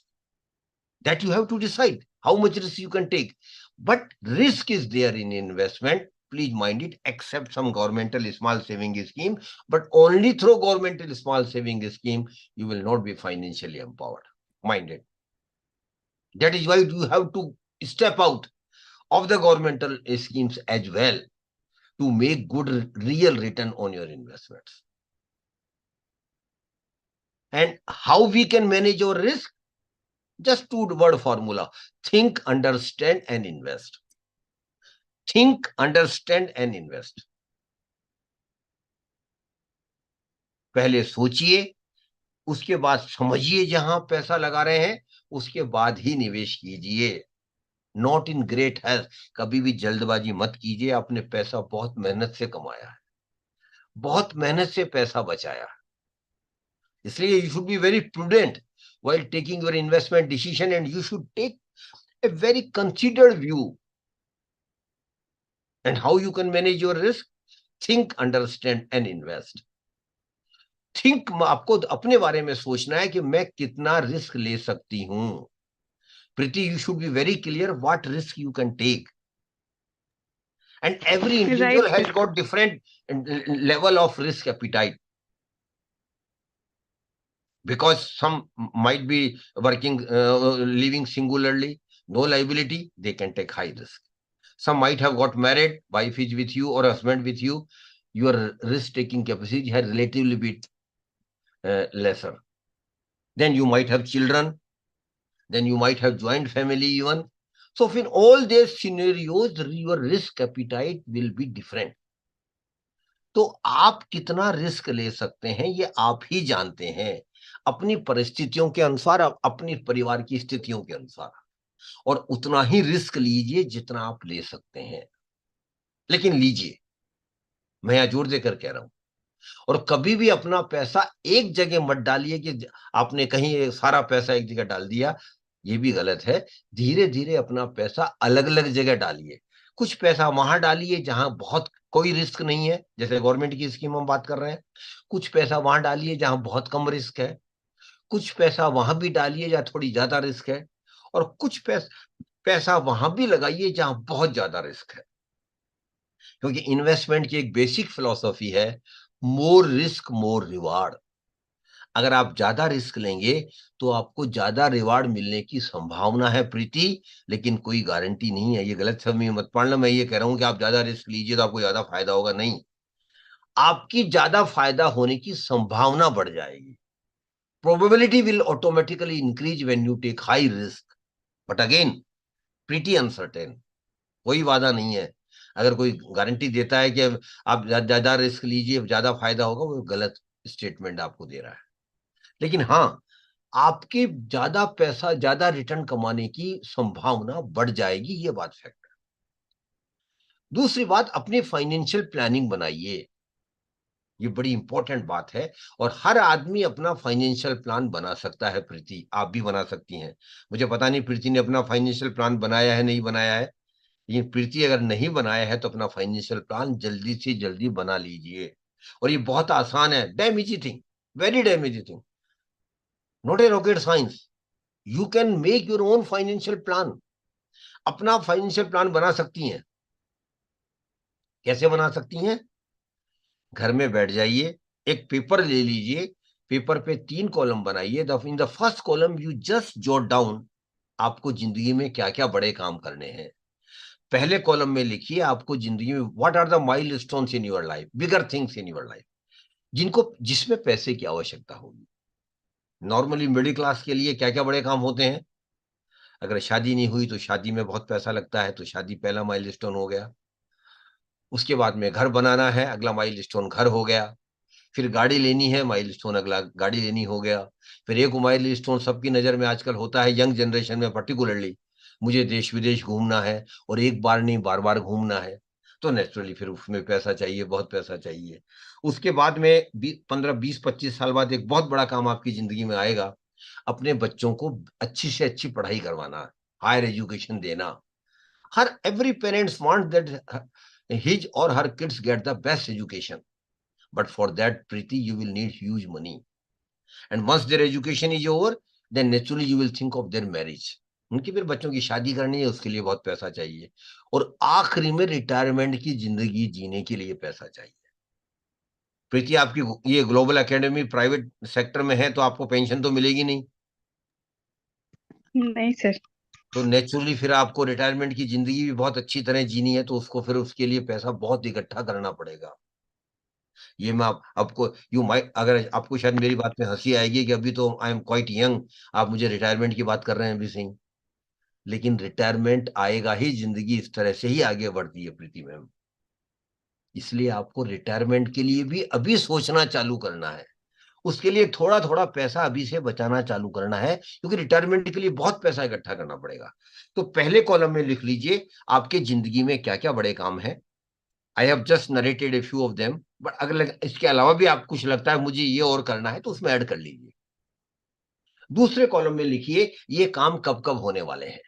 S3: That you have to decide how much risk you can take. But risk is there in investment. Please mind it, except some governmental small saving scheme. But only through governmental small saving scheme, you will not be financially empowered. Mind it. That is why you have to step out of the governmental schemes as well to make good real return on your investments. And how we can manage our risk? Just two-word formula. Think, understand, and invest. Think, understand, and invest. पहले सोचिए, उसके बाद समझिए जहां पैसा लगा रहे हैं, उसके बाद ही निवेश कीजिए. Not in great health. कभी भी जल्दबाजी मत कीजिए. आपने पैसा बहुत मेहनत से कमाया है, बहुत मेहनत से पैसा बचाया है. इसलिए you should be very prudent while taking your investment decision, and you should take a very considered view. And how you can manage your risk? Think, understand, and invest. Think, आपको अपने बारे में सोचना है कि मैं कितना रिस्क ले सकती हूं. Preeti, you should be very clear what risk you can take. And every
S1: Right,
S3: individual
S1: sir.
S3: has got different level of risk appetite, because some might be working, living singularly, no liability, they can take high risk. Some might have got married, wife is with you or husband with you, your risk taking capacity has relatively bit lesser. Then you might have children, then you might have joint family even. So in all these scenarios, your risk appetite will be different. तो आप कितना risk ले सकते हैं ये आप ही जानते हैं, अपनी परिस्थितियों के अनुसार, अपनी परिवार की स्थितियों के अनुसार, और उतना ही रिस्क लीजिए जितना आप ले सकते हैं, लेकिन लीजिए, मैं यहां जोर देकर कह रहा हूं। और कभी भी अपना पैसा एक जगह मत डालिए कि आपने कहीं सारा पैसा एक जगह डाल दिया, ये भी गलत है। धीरे धीरे अपना पैसा अलग अलग जगह डालिए। कुछ पैसा वहां डालिए जहां बहुत कोई रिस्क नहीं है, जैसे गवर्नमेंट की स्कीम हम बात कर रहे हैं। कुछ पैसा वहां डालिए जहां बहुत कम रिस्क है। कुछ पैसा वहां भी डालिए जहां थोड़ी ज्यादा रिस्क है। और कुछ पैसा वहां भी लगाइए जहां बहुत ज्यादा रिस्क है। क्योंकि इन्वेस्टमेंट की एक बेसिक फिलॉसफी है, मोर रिस्क मोर रिवार्ड। अगर आप ज्यादा रिस्क लेंगे तो आपको ज्यादा रिवार्ड मिलने की संभावना है प्रीति, लेकिन कोई गारंटी नहीं है। ये गलत फहमी मत पालना, मैं ये कह रहा हूं कि आप ज्यादा रिस्क लीजिए तो आपको ज्यादा फायदा होगा, नहीं। आपकी ज्यादा फायदा होने की संभावना बढ़ जाएगी। Probability will automatically increase when you take high risk, but again pretty uncertain. कोई वादा नहीं है। अगर कोई गारंटी देता है कि आप ज्यादा रिस्क लीजिए ज्यादा फायदा होगा, वो गलत स्टेटमेंट आपको दे रहा है। लेकिन हाँ, आपके ज्यादा पैसा ज्यादा रिटर्न कमाने की संभावना बढ़ जाएगी, ये बात फैक्ट है। दूसरी बात, अपनी फाइनेंशियल प्लानिंग बनाइए, ये बड़ी इंपॉर्टेंट बात है। और हर आदमी अपना फाइनेंशियल प्लान बना सकता है प्रीति, आप भी बना सकती हैं। मुझे पता नहीं प्रीति ने अपना फाइनेंशियल प्लान बनाया है नहीं बनाया है, लेकिन प्रीति अगर नहीं बनाया है तो अपना फाइनेंशियल प्लान जल्दी से जल्दी बना लीजिए। और ये बहुत आसान है, dam easy thing, very dam easy thing, not a rocket science. You can make your own financial plan. अपना फाइनेंशियल प्लान बना सकती हैं। कैसे बना सकती हैं? घर में बैठ जाइए, एक पेपर ले लीजिए, पेपर पे 3 कॉलम बनाइए। In the first column you just jot down आपको जिंदगी में क्या क्या बड़े काम करने हैं। पहले कॉलम में लिखिए आपको जिंदगी में what are the milestones in your life, bigger things in your life, जिसमें पैसे की आवश्यकता होगी। नॉर्मली मिडिल क्लास के लिए क्या क्या बड़े काम होते हैं? अगर शादी नहीं हुई तो शादी में बहुत पैसा लगता है, तो शादी पहला माइलस्टोन हो गया। उसके बाद में घर बनाना है, अगला माइलस्टोन घर हो गया। फिर गाड़ी लेनी है, माइलस्टोन अगला गाड़ी लेनी हो गया। फिर एक माइलस्टोन सबकी नजर में आजकल होता है, यंग जनरेशन में पर्टिकुलरली, मुझे देश विदेश घूमना है, और एक बार नहीं बार बार घूमना है। तो नेचुरली फिर उसमें पैसा चाहिए, बहुत पैसा चाहिए। उसके बाद में 15 20 25 साल बाद एक बहुत बड़ा काम आपकी जिंदगी में आएगा, अपने बच्चों को अच्छी से अच्छी पढ़ाई करवाना, हायर एजुकेशन देना। हर every parents want that his or her kids get the best education, but for that Preeti you will need huge money, and once their education is over, then naturally you will think of their marriage। उनके फिर बच्चों की शादी करनी है, उसके लिए बहुत पैसा चाहिए। और आखिरी में रिटायरमेंट की जिंदगी जीने के लिए पैसा चाहिए। प्रीति, आपकी ये ग्लोबल एकेडमी प्राइवेट सेक्टर में है तो आपको पेंशन तो मिलेगी नहीं,
S1: नहीं सर।
S3: तो नेचुरली फिर आपको रिटायरमेंट की जिंदगी भी बहुत अच्छी तरह जीनी है, तो उसको फिर उसके लिए पैसा बहुत इकट्ठा करना पड़ेगा। ये मैं आपको यू माइट, अगर आपको शायद मेरी बात में हंसी आएगी कि अभी तो आई एम क्वाइट यंग, आप मुझे रिटायरमेंट की बात कर रहे हैं अभी सिंह, लेकिन रिटायरमेंट आएगा ही, जिंदगी इस तरह से ही आगे बढ़ती है प्रीति मैम। इसलिए आपको रिटायरमेंट के लिए भी अभी सोचना चालू करना है। उसके लिए थोड़ा थोड़ा पैसा अभी से बचाना चालू करना है, क्योंकि रिटायरमेंट के लिए बहुत पैसा इकट्ठा करना पड़ेगा। तो पहले कॉलम में लिख लीजिए आपके जिंदगी में क्या क्या बड़े काम है। I have just narrated a few of them, but अगर इसके अलावा भी आप कुछ लगता है मुझे ये और करना है, तो उसमें ऐड कर लीजिए। दूसरे कॉलम में लिखिए ये काम कब कब होने वाले हैं।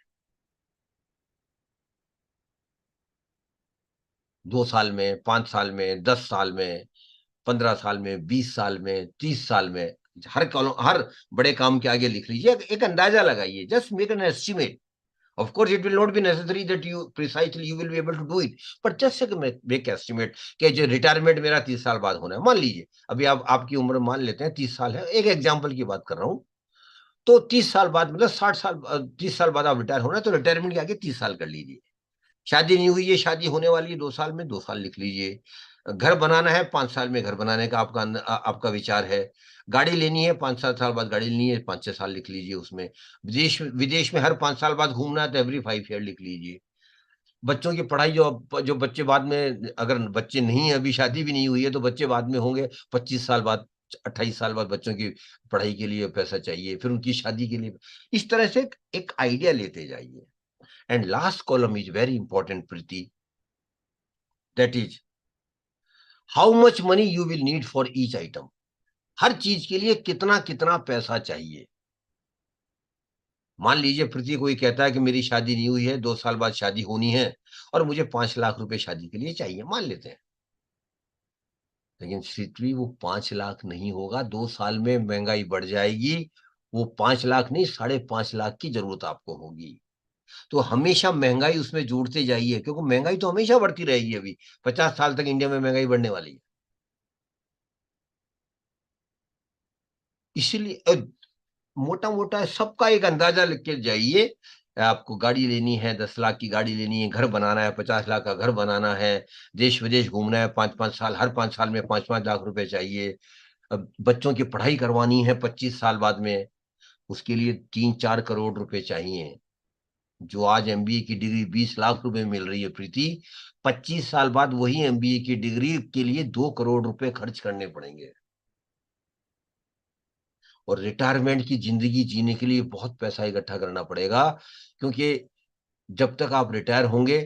S3: 2 साल में, 5 साल में, 10 साल में, 15 साल में, 20 साल में, 30 साल में। हर कॉलम, हर बड़े काम के आगे लिख लीजिए, एक अंदाजा लगाइए, just make an estimate Of course, it will not be necessary that you precisely you will be able to do it, but just make estimate कि जो रिटायरमेंट मेरा 30 साल बाद होना है, मान लीजिए अभी आप आपकी उम्र मान लेते हैं 30 साल है, एक एग्जांपल की बात कर रहा हूँ, तो 30 साल बाद मतलब 60 साल 30 साल बाद आप रिटायर होना है, तो रिटायरमेंट के आगे 30 साल कर लीजिए। शादी नहीं हुई है, शादी होने वाली है 2 साल में, 2 साल लिख लीजिए। घर बनाना है 5 साल में, घर बनाने का आपका विचार है। गाड़ी लेनी है 5-7 साल बाद, गाड़ी लेनी है 5-6 साल लिख लीजिए उसमें। विदेश विदेश में हर 5 साल बाद घूमना है तो एवरी 5 ईयर लिख लीजिए। बच्चों की पढ़ाई जो बच्चे बाद में, अगर बच्चे नहीं अभी शादी भी नहीं हुई है तो बच्चे बाद में होंगे 25 साल बाद, 28 साल बाद बच्चों की पढ़ाई के लिए पैसा चाहिए, फिर उनकी शादी के लिए। इस तरह से एक आइडिया लेते जाइए। And last column is very important Preeti, that is how much money you will need for each item. हर चीज के लिए कितना कितना पैसा चाहिए। मान लीजिए प्रीति कोई कहता है कि मेरी शादी नहीं हुई है, 2 साल बाद शादी होनी है और मुझे 5 लाख रुपए शादी के लिए चाहिए, मान लेते हैं। लेकिन पृथ्वी वो 5 लाख नहीं होगा, 2 साल में महंगाई बढ़ जाएगी, वो 5 लाख नहीं 5.5 लाख की जरूरत आपको होगी। तो हमेशा महंगाई उसमें जोड़ते जाइए, क्योंकि महंगाई तो हमेशा बढ़ती रहेगी। अभी 50 साल तक इंडिया में महंगाई बढ़ने वाली है। इसीलिए मोटा मोटा सबका एक अंदाजा लेके जाइए। आपको गाड़ी लेनी है, 10 लाख की गाड़ी लेनी है, घर बनाना है, 50 लाख का घर बनाना है, देश विदेश घूमना है 5-5 साल, हर 5 साल में 5-5 लाख रुपए चाहिए। अब बच्चों की पढ़ाई करवानी है 25 साल बाद में, उसके लिए 3-4 करोड़ रुपए चाहिए। जो आज एमबीए की डिग्री 20 लाख रुपए मिल रही है प्रीति, 25 साल बाद वही एमबीए की डिग्री के लिए 2 करोड़ रुपए खर्च करने पड़ेंगे। और रिटायरमेंट की जिंदगी जीने के लिए बहुत पैसा इकट्ठा करना पड़ेगा, क्योंकि जब तक आप रिटायर होंगे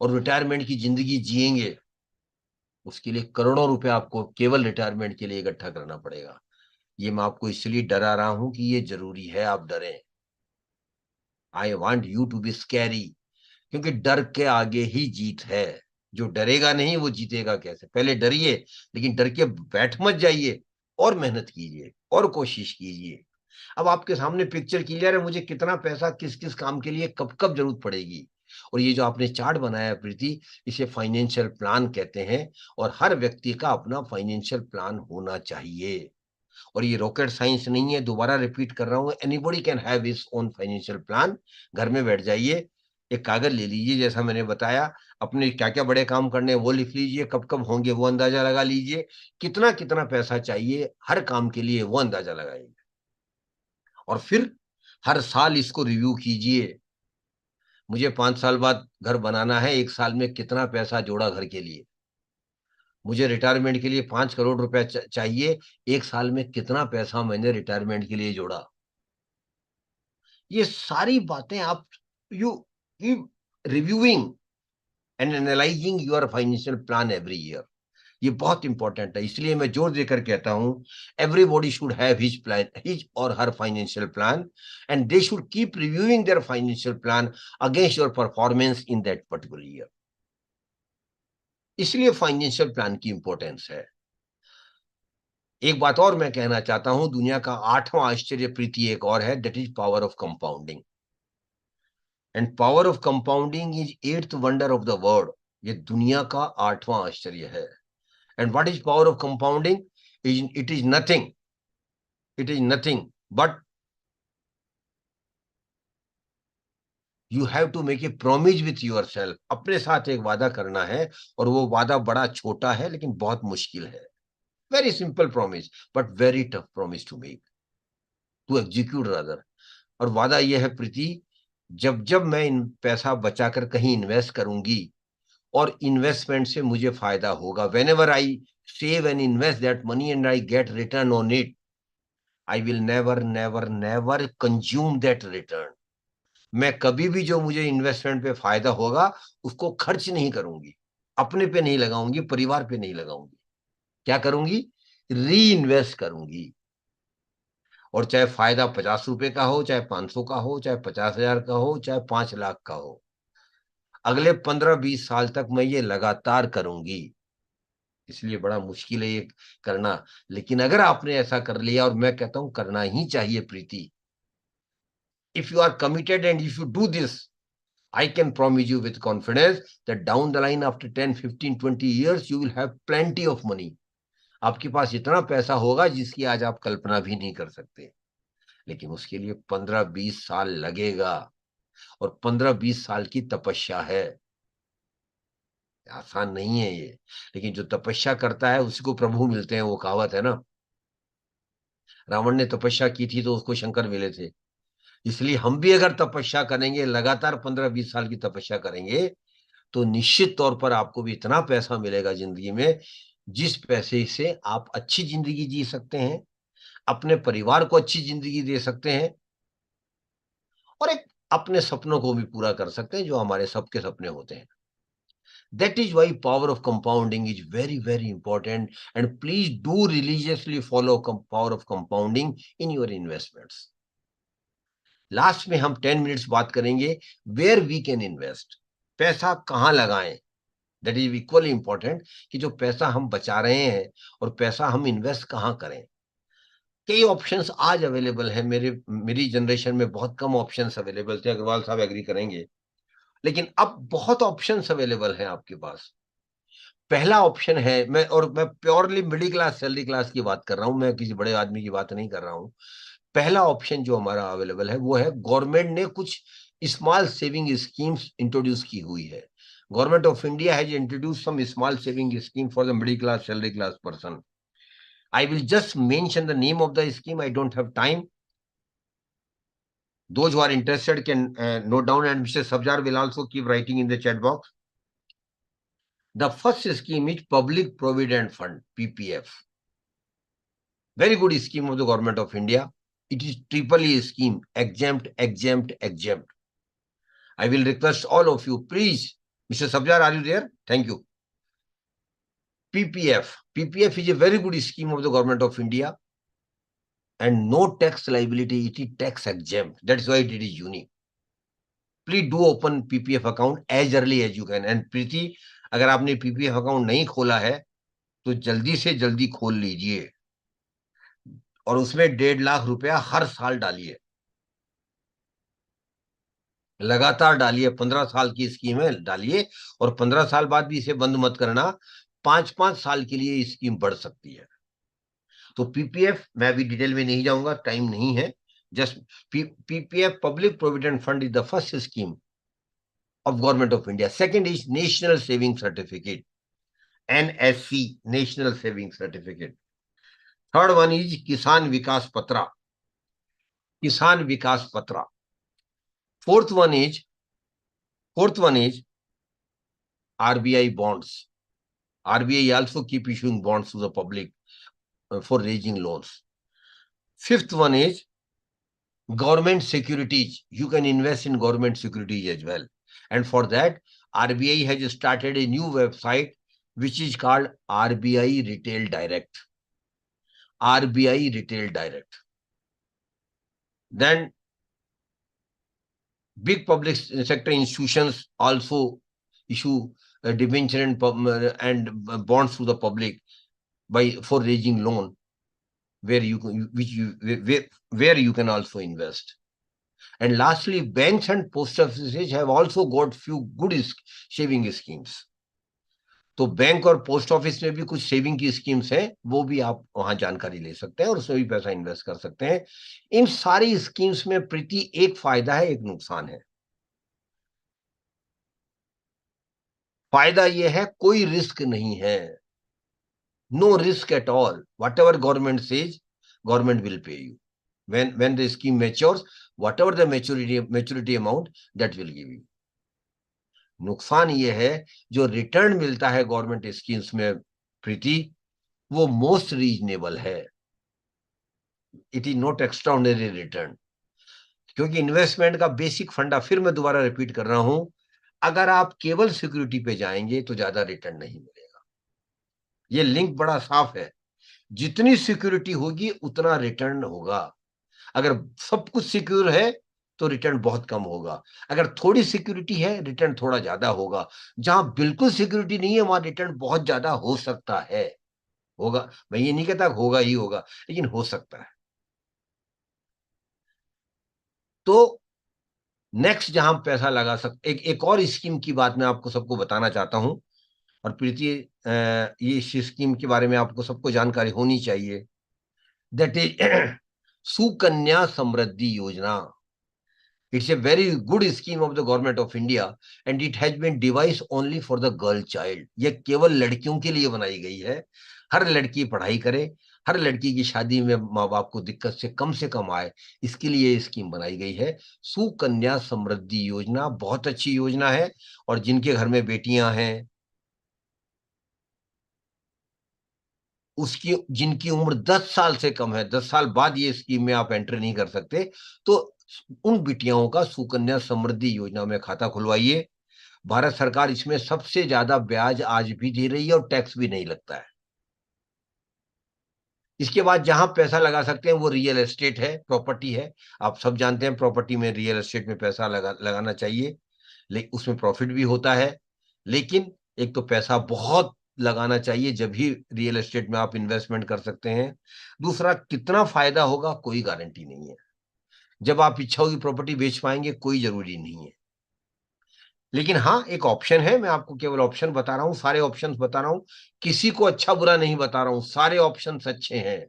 S3: और रिटायरमेंट की जिंदगी जिएंगे, उसके लिए करोड़ों रुपए आपको केवल रिटायरमेंट के लिए इकट्ठा करना पड़ेगा। ये मैं आपको इसलिए डरा रहा हूं कि ये जरूरी है, आप डरें। I want you to be scary, क्योंकि डर के आगे ही जीत है। जो डरेगा नहीं वो जीतेगा कैसे? पहले डरिए, लेकिन डर के बैठ मत जाइए, और मेहनत कीजिए और कोशिश कीजिए। अब आपके सामने पिक्चर क्लियर है, मुझे कितना पैसा किस किस काम के लिए कब कब जरूरत पड़ेगी। और ये जो आपने चार्ट बनाया है प्रीति, इसे फाइनेंशियल प्लान कहते हैं। और हर व्यक्ति का अपना फाइनेंशियल प्लान होना चाहिए। और ये रॉकेट साइंस नहीं है, दोबारा रिपीट कर रहा हूं, anybody can have his own financial plan. घर में बैठ जाइए, एक कागज ले लीजिए, जैसा मैंने बताया, अपने क्या क्या बड़े काम करने हैं वो लिख लीजिए, कब कब होंगे वो अंदाजा लगा लीजिए, कितना कितना पैसा चाहिए हर काम के लिए वो अंदाजा लगाइए। और फिर हर साल इसको रिव्यू कीजिए। मुझे 5 साल बाद घर बनाना है, 1 साल में कितना पैसा जोड़ा घर के लिए। मुझे रिटायरमेंट के लिए 5 करोड़ रुपए चाहिए, 1 साल में कितना पैसा मैंने रिटायरमेंट के लिए जोड़ा। ये सारी बातें आप you you reviewing and analysing your financial plan every year, ये बहुत इंपॉर्टेंट है। इसलिए मैं जोर देकर कहता हूं, everybody should have his plan, his or her financial plan, and they should keep reviewing their financial plan against your performance in that particular year. इसलिए फाइनेंशियल प्लान की इंपॉर्टेंस है। एक बात और मैं कहना चाहता हूं, दुनिया का 8वां आश्चर्य प्रीति एक और है, that is power of compounding. And power of compounding is 8th wonder of the world. ये दुनिया का 8वां आश्चर्य है। And what is power of compounding? It is nothing, it is nothing but you have to make a promise with yourself. अपने साथ एक वादा करना है, और वो वादा बड़ा छोटा है लेकिन बहुत मुश्किल है। Very simple promise, but very tough promise to make, to execute rather. और वादा यह है प्रीति, जब जब मैं इन पैसा बचाकर कहीं इन्वेस्ट करूंगी और इन्वेस्टमेंट से मुझे फायदा होगा, when ever I save and invest that money and I get return on it, I will never never never consume that return. मैं कभी भी जो मुझे इन्वेस्टमेंट पे फायदा होगा उसको खर्च नहीं करूंगी, अपने पे नहीं लगाऊंगी, परिवार पे नहीं लगाऊंगी। क्या करूंगी? री इन्वेस्ट करूंगी। और चाहे फायदा 50 रुपए का हो, चाहे 500 का हो, चाहे 50,000 का हो, चाहे 5 लाख का हो, अगले 15-20 साल तक मैं ये लगातार करूंगी। इसलिए बड़ा मुश्किल है ये करना, लेकिन अगर आपने ऐसा कर लिया, और मैं कहता हूं करना ही चाहिए Preeti, if you are committed and if you do this, I can promise you with confidence that down the line after 10, 15, 20 years, you will have plenty of money. आपके पास इतना पैसा होगा जिसकी आज आप कल्पना भी नहीं कर सकते, लेकिन उसके लिए 15-20 साल लगेगा, और 15-20 साल की तपस्या है। आसान नहीं है ये, लेकिन जो तपस्या करता है उसी को प्रभु मिलते हैं, वो कहावत है ना। रावण ने तपस्या की थी तो उसको शंकर मिले थे। इसलिए हम भी अगर तपस्या करेंगे, लगातार 15-20 साल की तपस्या करेंगे, तो निश्चित तौर पर आपको भी इतना पैसा मिलेगा जिंदगी में, जिस पैसे से आप अच्छी जिंदगी जी सकते हैं, अपने परिवार को अच्छी जिंदगी दे सकते हैं, और एक अपने सपनों को भी पूरा कर सकते हैं, जो हमारे सबके सपने होते हैं। That is why power of compounding is very, very important. And please do religiously follow power of compounding in your investments. Last में हम 10 मिनट्स बात करेंगे वेयर वी कैन इन्वेस्ट, पैसा कहाँ लगाएं। दैट इज इक्वली इंपॉर्टेंट कि जो पैसा हम बचा रहे हैं और पैसा हम इन्वेस्ट कहाँ करें। कई ऑप्शंस आज अवेलेबल हैं। मेरी जनरेशन में बहुत कम ऑप्शंस अवेलेबल थे, अग्रवाल साहब एग्री करेंगे, लेकिन अब बहुत ऑप्शंस अवेलेबल हैं आपके पास। पहला ऑप्शन है, मैं purely middle class salary class की बात कर रहा हूं, मैं किसी बड़े आदमी की बात नहीं कर रहा हूं। पहला ऑप्शन जो हमारा अवेलेबल है वो है, गवर्नमेंट ने कुछ स्मॉल सेविंग स्कीम्स इंट्रोड्यूस की हुई है। Government of India has introduce some small saving scheme for the middle class salary class person. I will just mention the name of the scheme, I don't have time. Those who are interested can note down, and Mr. Sabjar will also keep writing in the chat box. The first scheme is Public Provident Fund, PPF. Very good scheme of the government of India. It is triple E scheme, exempt, exempt, exempt. I will request all of you, please. Mr. Sabjar, are you there? Thank you. PPF. PPF is a very good scheme of the government of India, and no tax liability. It is tax exempt. That's why it is unique. Please do open PPF account as early as you can. And प्रीति, अगर आपने PPF account नहीं खोला है तो जल्दी से जल्दी खोल लीजिए, और उसमें 1.5 लाख रुपया हर साल डालिए, लगातार डालिए। 15 साल की स्कीम है, डालिए, और 15 साल बाद भी इसे बंद मत करना। 5-5 साल के लिए स्कीम बढ़ सकती है। तो पीपीएफ, मैं अभी डिटेल में नहीं जाऊंगा, टाइम नहीं है। Just PPF, public provident fund, is the first scheme of government of India. Second is National Saving Certificate, NSC, National Saving Certificate. Third one is Kisan Vikas Patra, Kisan Vikas Patra. Fourth one is RBI bonds. RBI also keep issuing bonds to the public for raising loans. Fifth one is government securities. You can invest in government securities as well. And for that, RBI has started a new website which is called RBI Retail Direct. RBI Retail Direct. Then big public sector institutions also issue debenture and bonds to the public for raising loan, where you can also invest. And lastly, banks and post offices have also got few good saving schemes. तो bank और post office में भी कुछ saving की schemes हैं, वो भी आप वहां जानकारी ले सकते हैं और उसमें भी पैसा इन्वेस्ट कर सकते हैं। इन सारी स्कीम्स में प्रीति एक फायदा है, एक नुकसान है। फायदा ये है, कोई रिस्क नहीं है, no risk at all. Whatever government says, government will pay you when the scheme matures, whatever the maturity amount, that will give you. नुकसान ये है, जो रिटर्न मिलता है गवर्नमेंट स्कीम्स में प्रीति, वो मोस्ट रीजनेबल है। It is not extraordinary return, क्योंकि इन्वेस्टमेंट का बेसिक फंडा, फिर मैं दोबारा रिपीट कर रहा हूं, अगर आप केवल सिक्योरिटी पे जाएंगे तो ज्यादा रिटर्न नहीं मिलेगा। ये लिंक बड़ा साफ है, जितनी सिक्योरिटी होगी उतना रिटर्न होगा। अगर सब कुछ सिक्योर है तो रिटर्न बहुत कम होगा, अगर थोड़ी सिक्योरिटी है रिटर्न थोड़ा ज्यादा होगा। जहां बिल्कुल सिक्योरिटी नहीं है वहां रिटर्न बहुत ज्यादा हो सकता है, होगा, मैं ये नहीं कहता होगा ही होगा, लेकिन हो सकता है। तो नेक्स्ट जहां पैसा लगा सकते, एक और स्कीम की बात मैं आपको सबको बताना चाहता हूं, और प्रीति ये इस स्कीम के बारे में आपको सबको जानकारी होनी चाहिए, दैट इज सुकन्या समृद्धि योजना. It's a very good scheme of the government of India and it has been devised only for the girl child. ये केवल लड़कियों के लिए बनाई गई है. हर लड़की पढ़ाई करे, हर लड़की की शादी में माँ बाप को दिक्कत से कम आए, इसके लिए ये स्कीम बनाई गई है. सुकन्या समृद्धि योजना बहुत अच्छी योजना है, और जिनके घर में बेटियां हैं, उसकी जिनकी उम्र 10 साल से कम है, 10 साल बाद ये स्कीम में आप एंटर नहीं कर सकते, तो उन बिटियाओं का सुकन्या समृद्धि योजना में खाता खुलवाइए. भारत सरकार इसमें सबसे ज्यादा ब्याज आज भी दे रही है और टैक्स भी नहीं लगता है. इसके बाद जहां पैसा लगा सकते हैं वो रियल एस्टेट है, प्रॉपर्टी है. आप सब जानते हैं प्रॉपर्टी में, रियल एस्टेट में पैसा लगाना चाहिए, लेकिन उसमें प्रॉफिट भी होता है. लेकिन एक तो पैसा बहुत लगाना चाहिए, जब ही रियल एस्टेट में आप इन्वेस्टमेंट कर सकते हैं. दूसरा, कितना फायदा होगा कोई गारंटी नहीं है. जब आप इच्छा होगी प्रॉपर्टी बेच पाएंगे, कोई जरूरी नहीं है. लेकिन हाँ, एक ऑप्शन है, मैं आपको केवल ऑप्शन बता रहा हूं, सारे ऑप्शंस बता रहा हूं, किसी को अच्छा बुरा नहीं बता रहा हूं, सारे ऑप्शंस अच्छे हैं.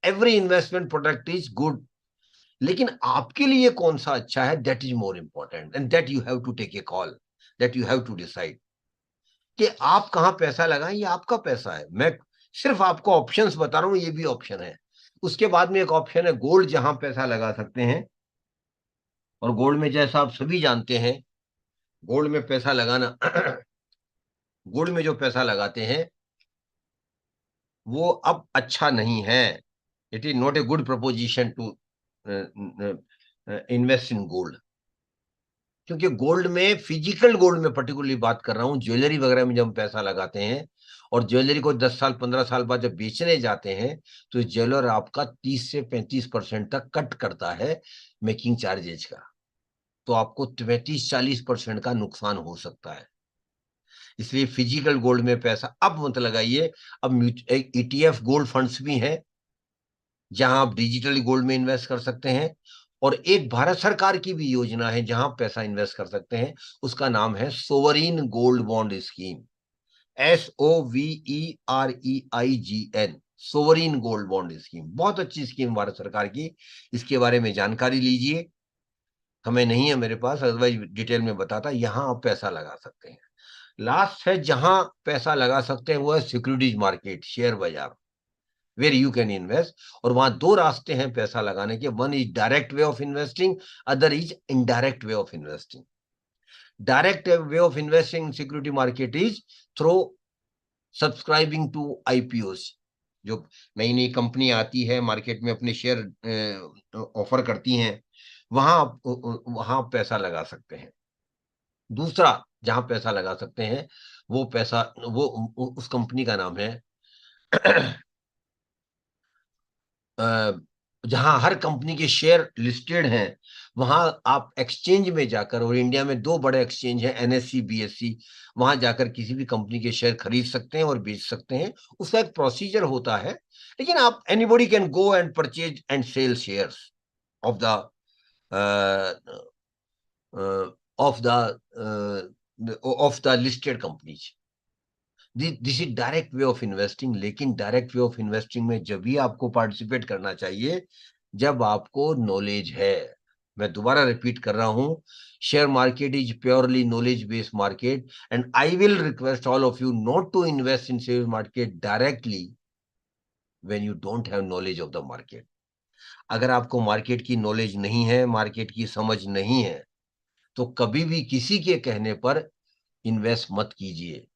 S3: Every investment product is good, लेकिन आपके लिए कौन सा अच्छा है, that is more important, and that you have to take a call, that you have to decide कि आप कहां पैसा लगाएं. ये आपका पैसा है, मैं सिर्फ आपको ऑप्शंस बता रहा हूं, ये भी ऑप्शन है. उसके बाद में एक ऑप्शन है गोल्ड, जहां पैसा लगा सकते हैं. और गोल्ड में, जैसा आप सभी जानते हैं, गोल्ड में पैसा लगाना गोल्ड में जो पैसा लगाते हैं वो अब अच्छा नहीं है. It is not a good proposition to invest in gold, क्योंकि गोल्ड में, फिजिकल गोल्ड में पर्टिकुलरली बात कर रहा हूं, ज्वेलरी वगैरह में जब हम पैसा लगाते हैं और ज्वेलरी को 10 साल 15 साल बाद जब बेचने जाते हैं, तो ज्वेलर आपका 30 से 35% तक कट करता है मेकिंग चार्जेज का. तो आपको 35-40% का नुकसान हो सकता है. इसलिए फिजिकल गोल्ड में पैसा अब मत लगाइए. अब ईटीएफ गोल्ड फंड्स भी हैं, जहां आप डिजिटली गोल्ड में इन्वेस्ट कर सकते हैं. और एक भारत सरकार की भी योजना है जहां पैसा इन्वेस्ट कर सकते हैं, उसका नाम है sovereign gold bond scheme. SOVEREIGN, sovereign gold bond scheme, बहुत अच्छी स्कीम भारत सरकार की. इसके बारे में जानकारी लीजिए, हमें नहीं है मेरे पास, अदरवाइज डिटेल में बताता. यहां आप पैसा लगा सकते हैं. लास्ट है जहां पैसा लगा सकते हैं, वो है सिक्योरिटीज मार्केट, शेयर बाजार, वेर यू कैन इन्वेस्ट. और वहां दो रास्ते हैं पैसा लगाने के. One is direct way of investing, other is indirect way of investing. Direct way of investing security market is through subscribing to IPO. जो नई नई कंपनी आती है मार्केट में, अपने शेयर ऑफर करती हैं, वहां पैसा लगा सकते हैं. दूसरा जहां पैसा लगा सकते हैं, वो पैसा, वो उस कंपनी का नाम है जहां हर कंपनी के शेयर लिस्टेड हैं, वहां आप एक्सचेंज में जाकर, और इंडिया में दो बड़े एक्सचेंज हैं, एनएससी बीएससी, वहां जाकर किसी भी कंपनी के शेयर खरीद सकते हैं और बेच सकते हैं. उसका एक प्रोसीजर होता है, लेकिन आप, anybody can go and purchase and sell shares of the of the of the listed companies. This is direct way of investing. लेकिन डायरेक्ट वे ऑफ इन्वेस्टिंग में जब भी आपको पार्टिसिपेट करना चाहिए जब आपको नॉलेज है. मैं दोबारा रिपीट कर रहा हूं, share market is purely knowledge based market, and I will request all of you not to invest in share market directly when you don't have knowledge of the market. अगर आपको market की knowledge नहीं है, market की समझ नहीं है, तो कभी भी किसी के कहने पर इन्वेस्ट मत कीजिए.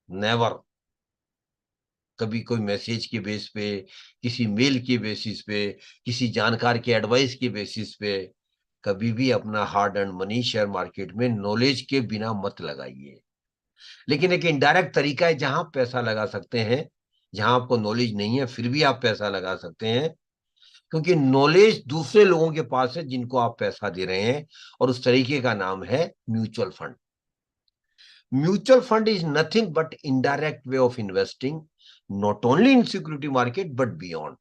S3: नेवर. कभी कोई मैसेज के बेस पे, किसी मेल के बेसिस पे, किसी जानकार के एडवाइस के बेसिस पे कभी भी अपना hard earn money share market में नॉलेज के बिना मत लगाइए. लेकिन एक इनडायरेक्ट तरीका है जहां आप पैसा लगा सकते हैं, जहां आपको नॉलेज नहीं है फिर भी आप पैसा लगा सकते हैं, क्योंकि नॉलेज दूसरे लोगों के पास है जिनको आप पैसा दे रहे हैं. और उस तरीके का नाम है mutual fund. Mutual fund is nothing but indirect way of investing, not only in security market but beyond.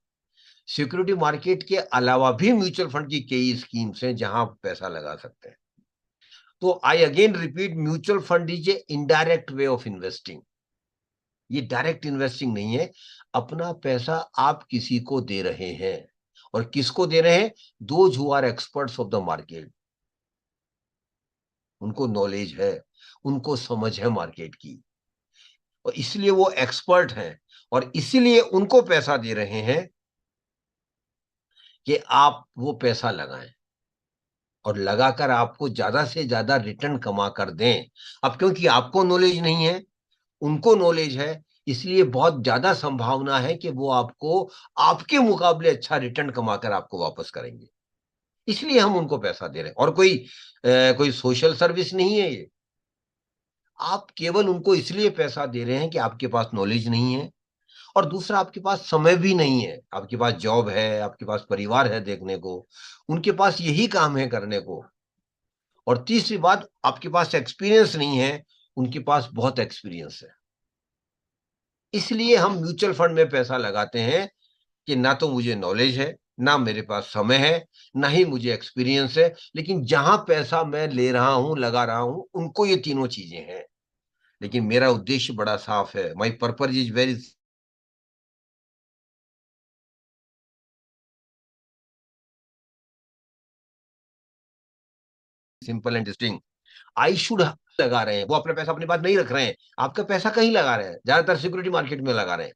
S3: Security market के अलावा भी म्यूचुअल फंड की कई स्कीम्स हैं जहां आप पैसा लगा सकते हैं. तो I again repeat, mutual fund is a indirect way of investing. ये डायरेक्ट इन्वेस्टिंग नहीं है। अपना पैसा आप किसी को दे रहे हैं, और किसको दे रहे हैं? Those who are experts of the market. उनको नॉलेज है, उनको समझ है मार्केट की, और इसलिए वो एक्सपर्ट हैं, और इसीलिए उनको पैसा दे रहे हैं कि आप वो पैसा लगाएं और लगाकर आपको ज्यादा से ज्यादा रिटर्न कमा कर दें। अब क्योंकि आपको नॉलेज नहीं है, उनको नॉलेज है, इसलिए बहुत ज्यादा संभावना है कि वो आपको आपके मुकाबले अच्छा रिटर्न कमाकर आपको वापस करेंगे। इसलिए हम उनको पैसा दे रहे हैं, और कोई सोशल सर्विस नहीं है ये। आप केवल उनको इसलिए पैसा दे रहे हैं कि आपके पास नॉलेज नहीं है, और दूसरा आपके पास समय भी नहीं है। आपके पास जॉब है, आपके पास परिवार है देखने को, उनके पास यही काम है करने को। और तीसरी बात, आपके पास एक्सपीरियंस नहीं है, उनके पास बहुत एक्सपीरियंस है। इसलिए हम म्यूचुअल फंड में पैसा लगाते हैं कि ना तो मुझे नॉलेज है, ना मेरे पास समय है, ना ही मुझे एक्सपीरियंस है, लेकिन जहां पैसा मैं ले रहा हूं, लगा रहा हूं, उनको ये तीनों चीजें हैं। लेकिन मेरा उद्देश्य बड़ा साफ है। My purpose is very simple and distinct. I should लगा रहे हैं, वो अपना पैसा अपने पास नहीं रख रहे हैं, आपका पैसा कहीं लगा रहे हैं, ज्यादातर सिक्योरिटी मार्केट में लगा रहे हैं।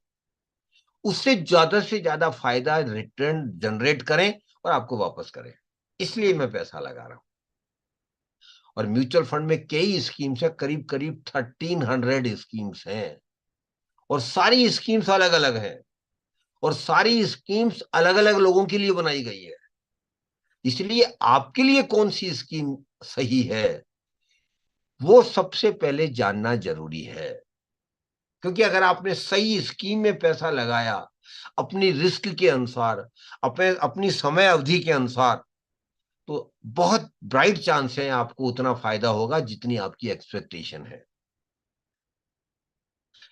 S3: उससे ज्यादा फायदा रिटर्न जनरेट करें और आपको वापस करें, इसलिए मैं पैसा लगा रहा हूं। और म्यूचुअल फंड में कई स्कीम्स है, करीब करीब 1300 स्कीम्स हैं, और सारी स्कीम्स अलग अलग हैं, और सारी स्कीम्स अलग अलग लोगों के लिए बनाई गई है। इसलिए आपके लिए कौन सी स्कीम सही है, वो सबसे पहले जानना जरूरी है। क्योंकि अगर आपने सही स्कीम में पैसा लगाया, अपनी रिस्क के अनुसार, अपनी समय अवधि के अनुसार, तो बहुत ब्राइट चांस है आपको उतना फायदा होगा जितनी आपकी एक्सपेक्टेशन है।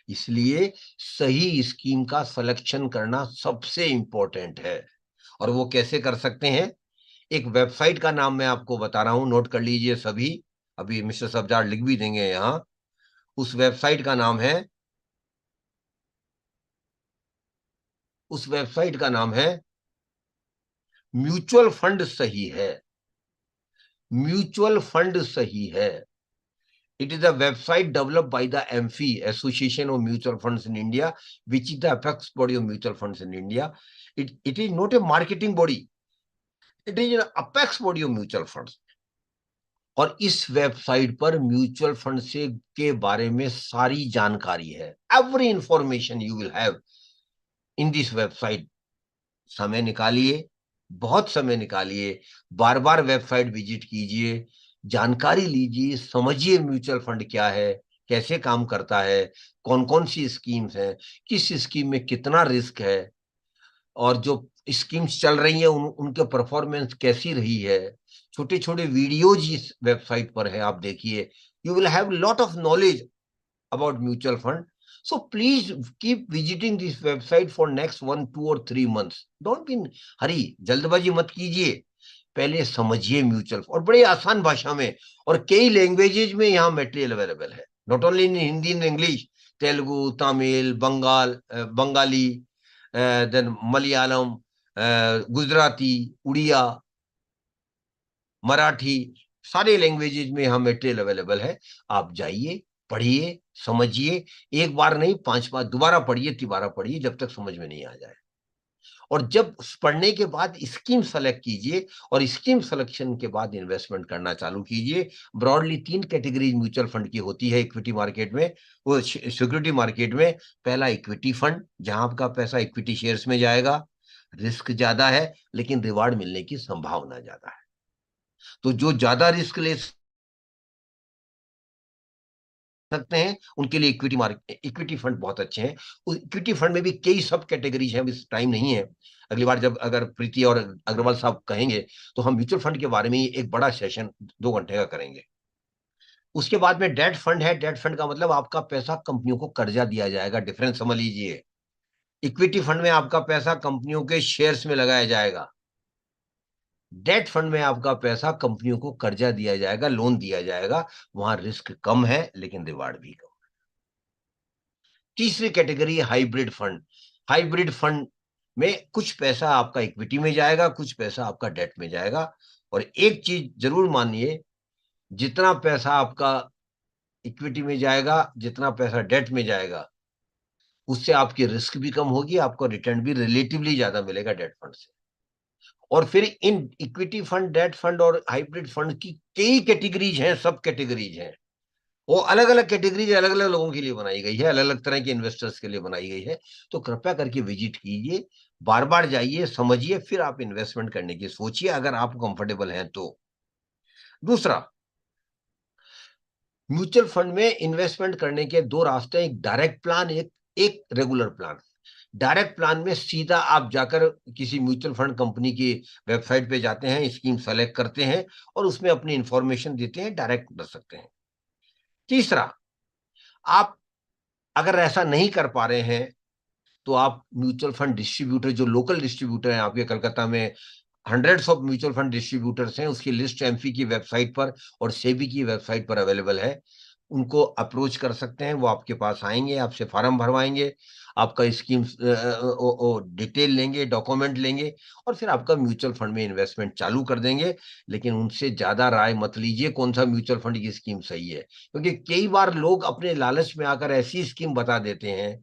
S3: इसलिए सही स्कीम का सिलेक्शन करना सबसे इंपॉर्टेंट है। और वो कैसे कर सकते हैं? एक वेबसाइट का नाम मैं आपको बता रहा हूं, नोट कर लीजिए सभी। अभी मिस्टर सब्जार लिख भी देंगे यहां। उस वेबसाइट का नाम है उस वेबसाइट का नाम है म्यूचुअल फंड सही है। म्यूचुअल फंड सही है। It is a website developed by the Amfi, Association of Mutual Funds in India, which is the apex body of mutual funds in India. It is not a marketing body. It is an apex body of mutual funds. और इस website पर mutual fund से के बारे में सारी जानकारी है। Every information you will have in this website. समय निकालिए, बहुत समय निकालिए, बार बार वेबसाइट विजिट कीजिए, जानकारी लीजिए, समझिए म्यूचुअल फंड क्या है, कैसे काम करता है, कौन कौन सी स्कीम्स हैं, किस स्कीम में कितना रिस्क है, और जो स्कीम्स चल रही हैं उनके परफॉर्मेंस कैसी रही है। छोटे छोटे वीडियोज इस वेबसाइट पर है, आप देखिए। You will have lot of knowledge about mutual fund. So please keep visiting this website for next 1, 2 or 3 months. Don't be in hurry. जल्दबाजी मत कीजिए, पहले समझिए म्यूचुअल, और बड़े आसान भाषा में, और कई लैंग्वेजेज में यहाँ मटेरियल अवेलेबल है, not only in Hindi in English, Telugu, Tamil, Bengali, then Malayalam, Gujarati, Oriya, Marathi, सारे लैंग्वेजेज में यहाँ मटेरियल अवेलेबल है। आप जाइए, पढ़िए, समझिए। एक बार नहीं, 5 बार दोबारा पढ़िए, तिबारा पढ़िए, जब तक समझ में नहीं आ जाए। और जब पढ़ने के बाद स्कीम सेलेक्ट कीजिए, और स्कीम सिलेक्शन के बाद इन्वेस्टमेंट करना चालू कीजिए। ब्रॉडली 3 कैटेगरीज म्यूचुअल फंड की होती है इक्विटी मार्केट में, वो सिक्योरिटी मार्केट में। पहला इक्विटी फंड, जहां आपका पैसा इक्विटी शेयर्स में जाएगा, रिस्क ज्यादा है लेकिन रिवार्ड मिलने की संभावना ज्यादा है। तो जो ज्यादा रिस्क ले सकते हैं उनके लिए इक्विटी फंड बहुत अच्छे हैं। उस इक्विटी फंड में भी कई सब कैटेगरीज हैं, इस टाइम नहीं है। अगली बार जब अगर प्रीति और अग्रवाल साहब कहेंगे तो हम म्यूचुअल फंड के बारे में एक बड़ा सेशन 2 घंटे का करेंगे। उसके बाद में डेट फंड है। डेट फंड का मतलब आपका पैसा कंपनियों को कर्जा दिया जाएगा, डिफरेंस समझ लीजिए। इक्विटी फंड में आपका पैसा कंपनियों के शेयर्स में लगाया जाएगा। डेट फंड में आपका पैसा कंपनियों को कर्जा दिया जाएगा, लोन दिया जाएगा, वहां रिस्क कम है लेकिन रिवार्ड भी कम। तीसरी कैटेगरी है हाइब्रिड फंड। हाइब्रिड फंड में कुछ पैसा आपका इक्विटी में जाएगा, कुछ पैसा आपका डेट में जाएगा। और एक चीज जरूर मानिए, जितना पैसा आपका इक्विटी में जाएगा, जितना पैसा डेट में जाएगा, उससे आपकी रिस्क भी कम होगी, आपको रिटर्न भी रिलेटिवली ज्यादा मिलेगा डेट फंड से। और फिर इन इक्विटी फंड, डेट फंड और हाइब्रिड फंड की कई कैटेगरीज हैं, सब कैटेगरीज हैं। वो अलग अलग कैटेगरीज अलग अलग लोगों के लिए बनाई गई है, अलग अलग तरह के इन्वेस्टर्स के लिए बनाई गई है। तो कृपया करके विजिट कीजिए, बार बार जाइए, समझिए, फिर आप इन्वेस्टमेंट करने की सोचिए, अगर आप कंफर्टेबल हैं तो। दूसरा, म्यूचुअल फंड में इन्वेस्टमेंट करने के दो रास्ते हैं, एक डायरेक्ट प्लान, एक रेगुलर प्लान। डायरेक्ट प्लान में सीधा आप जाकर किसी म्यूचुअल फंड कंपनी की वेबसाइट पे जाते हैं, स्कीम सेलेक्ट करते हैं और उसमें अपनी इंफॉर्मेशन देते हैं, डायरेक्ट कर सकते हैं। तीसरा, आप अगर ऐसा नहीं कर पा रहे हैं तो आप म्यूचुअल फंड डिस्ट्रीब्यूटर, जो लोकल डिस्ट्रीब्यूटर हैं आपके कलकत्ता में, hundreds of mutual fund distributors हैं, उसकी लिस्ट एमफी की वेबसाइट पर और सेबी की वेबसाइट पर अवेलेबल है। उनको अप्रोच कर सकते हैं, वो आपके पास आएंगे, आपसे फार्म भरवाएंगे, आपका स्कीम डिटेल लेंगे, डॉक्यूमेंट लेंगे और फिर आपका म्यूचुअल फंड में इन्वेस्टमेंट चालू कर देंगे। लेकिन उनसे ज्यादा राय मत लीजिए कौन सा म्यूचुअल फंड की स्कीम सही है, क्योंकि कई बार लोग अपने लालच में आकर ऐसी स्कीम बता देते हैं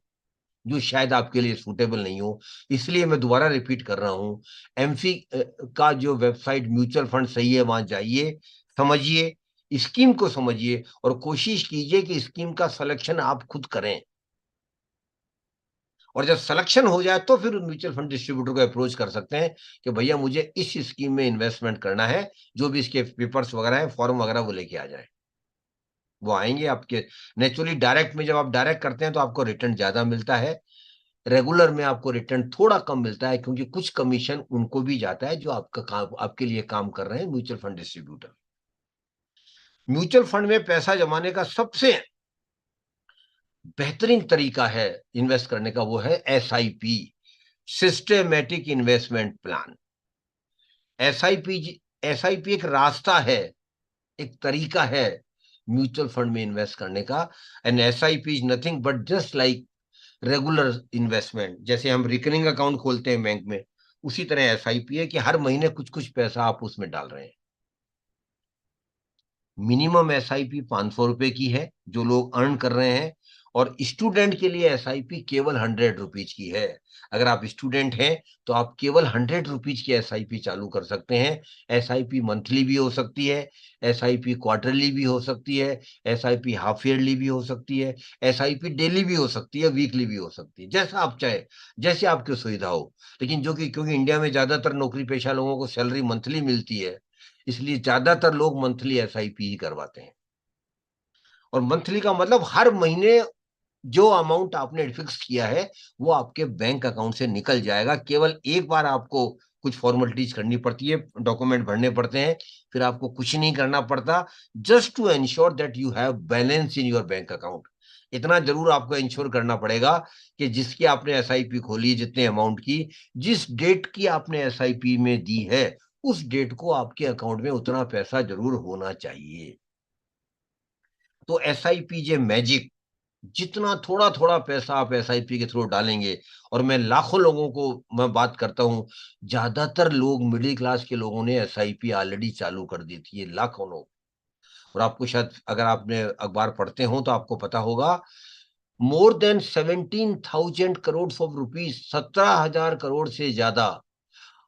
S3: जो शायद आपके लिए सूटेबल नहीं हो। इसलिए मैं दोबारा रिपीट कर रहा हूं, एमफी का जो वेबसाइट, म्यूचुअल फंड सही है, वहां जाइए, समझिए, स्कीम को समझिए और कोशिश कीजिए कि स्कीम का सिलेक्शन आप खुद करें। और जब सिलेक्शन हो जाए तो फिर म्यूचुअल फंड डिस्ट्रीब्यूटर को अप्रोच कर सकते हैं कि भैया मुझे इस स्कीम में इन्वेस्टमेंट करना है, जो भी इसके पेपर्स वगैरह हैं, फॉर्म वगैरह, वो लेके आ जाए। वो आएंगे आपके। नेचुरली डायरेक्ट में जब आप डायरेक्ट करते हैं तो आपको रिटर्न ज्यादा मिलता है, रेगुलर में आपको रिटर्न थोड़ा कम मिलता है, क्योंकि कुछ कमीशन उनको भी जाता है जो आपका काम, आपके लिए काम कर रहे हैं, mutual fund distributor. Mutual fund में पैसा जमाने का सबसे बेहतरीन तरीका है इन्वेस्ट करने का, वो है SIP, systematic investment plan. SIP, SIP एक रास्ता है, एक तरीका है म्यूचुअल फंड में इन्वेस्ट करने का। And SIP is nothing but just like regular investment. जैसे हम रिकरिंग अकाउंट खोलते हैं बैंक में, उसी तरह एसआईपी है कि हर महीने कुछ कुछ पैसा आप उसमें डाल रहे हैं। मिनिमम एसआईपी 500 रुपए की है जो लोग अर्न कर रहे हैं, और स्टूडेंट के लिए एसआईपी केवल 100 रुपीज की है। अगर आप स्टूडेंट हैं तो आप केवल 100 रुपीज की एसआईपी चालू कर सकते हैं। एसआईपी मंथली भी हो सकती है, एसआईपी क्वार्टरली भी हो सकती है, एसआईपी हाफ ईयरली भी हो सकती है, एसआईपी डेली भी हो सकती है, वीकली भी हो सकती है, जैसा आप चाहे, जैसे आपकी सुविधा हो। लेकिन जो कि क्योंकि इंडिया में ज्यादातर नौकरी पेशा लोगों को सैलरी मंथली मिलती है, इसलिए ज्यादातर लोग मंथली एसआईपी ही करवाते हैं। और मंथली का मतलब हर महीने जो अमाउंट आपने फिक्स किया है वो आपके बैंक अकाउंट से निकल जाएगा। केवल एक बार आपको कुछ फॉर्मेलिटीज करनी पड़ती है, डॉक्यूमेंट भरने पड़ते हैं, फिर आपको कुछ नहीं करना पड़ता, just to ensure that you have balance in your bank account. इतना जरूर आपको इंश्योर करना पड़ेगा कि जिसकी आपने एसआईपी खोली है, जितने अमाउंट की, जिस डेट की आपने एसआईपी में दी है, उस डेट को आपके अकाउंट में उतना पैसा जरूर होना चाहिए। तो एसआईपी जे मैजिक, जितना थोड़ा थोड़ा पैसा आप एसआईपी के थ्रू डालेंगे, और मैं लाखों लोगों को मैं बात करता हूं, ज्यादातर लोग, मिडिल क्लास के लोगों ने एसआईपी ऑलरेडी चालू कर दी थी, ये लाखों लोग। और आपको शायद, अगर आपने अखबार पढ़ते हो तो आपको पता होगा, more than 17,000 crore of rupees, 17,000 crore से ज्यादा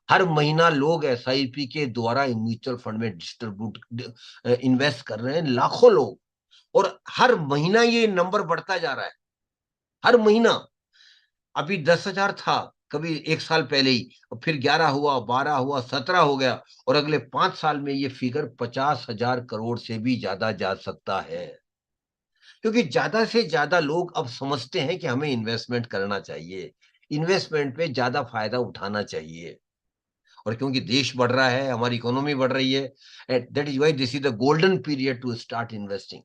S3: हर महीना लोग एसआईपी के द्वारा म्यूचुअल फंड में डिस्ट्रीब्यूट, इन्वेस्ट कर रहे हैं, लाखों लोग। और हर महीना ये नंबर बढ़ता जा रहा है, हर महीना। अभी 10,000 था कभी एक साल पहले ही, और फिर 11 हुआ, 12 हुआ, 17 हो गया, और अगले 5 साल में ये फिगर 50,000 करोड़ से भी ज्यादा जा सकता है। क्योंकि ज्यादा से ज्यादा लोग अब समझते हैं कि हमें इन्वेस्टमेंट करना चाहिए, इन्वेस्टमेंट पे ज्यादा फायदा उठाना चाहिए। और क्योंकि देश बढ़ रहा है, हमारी इकोनॉमी बढ़ रही है, that is why this is the golden period to start investing.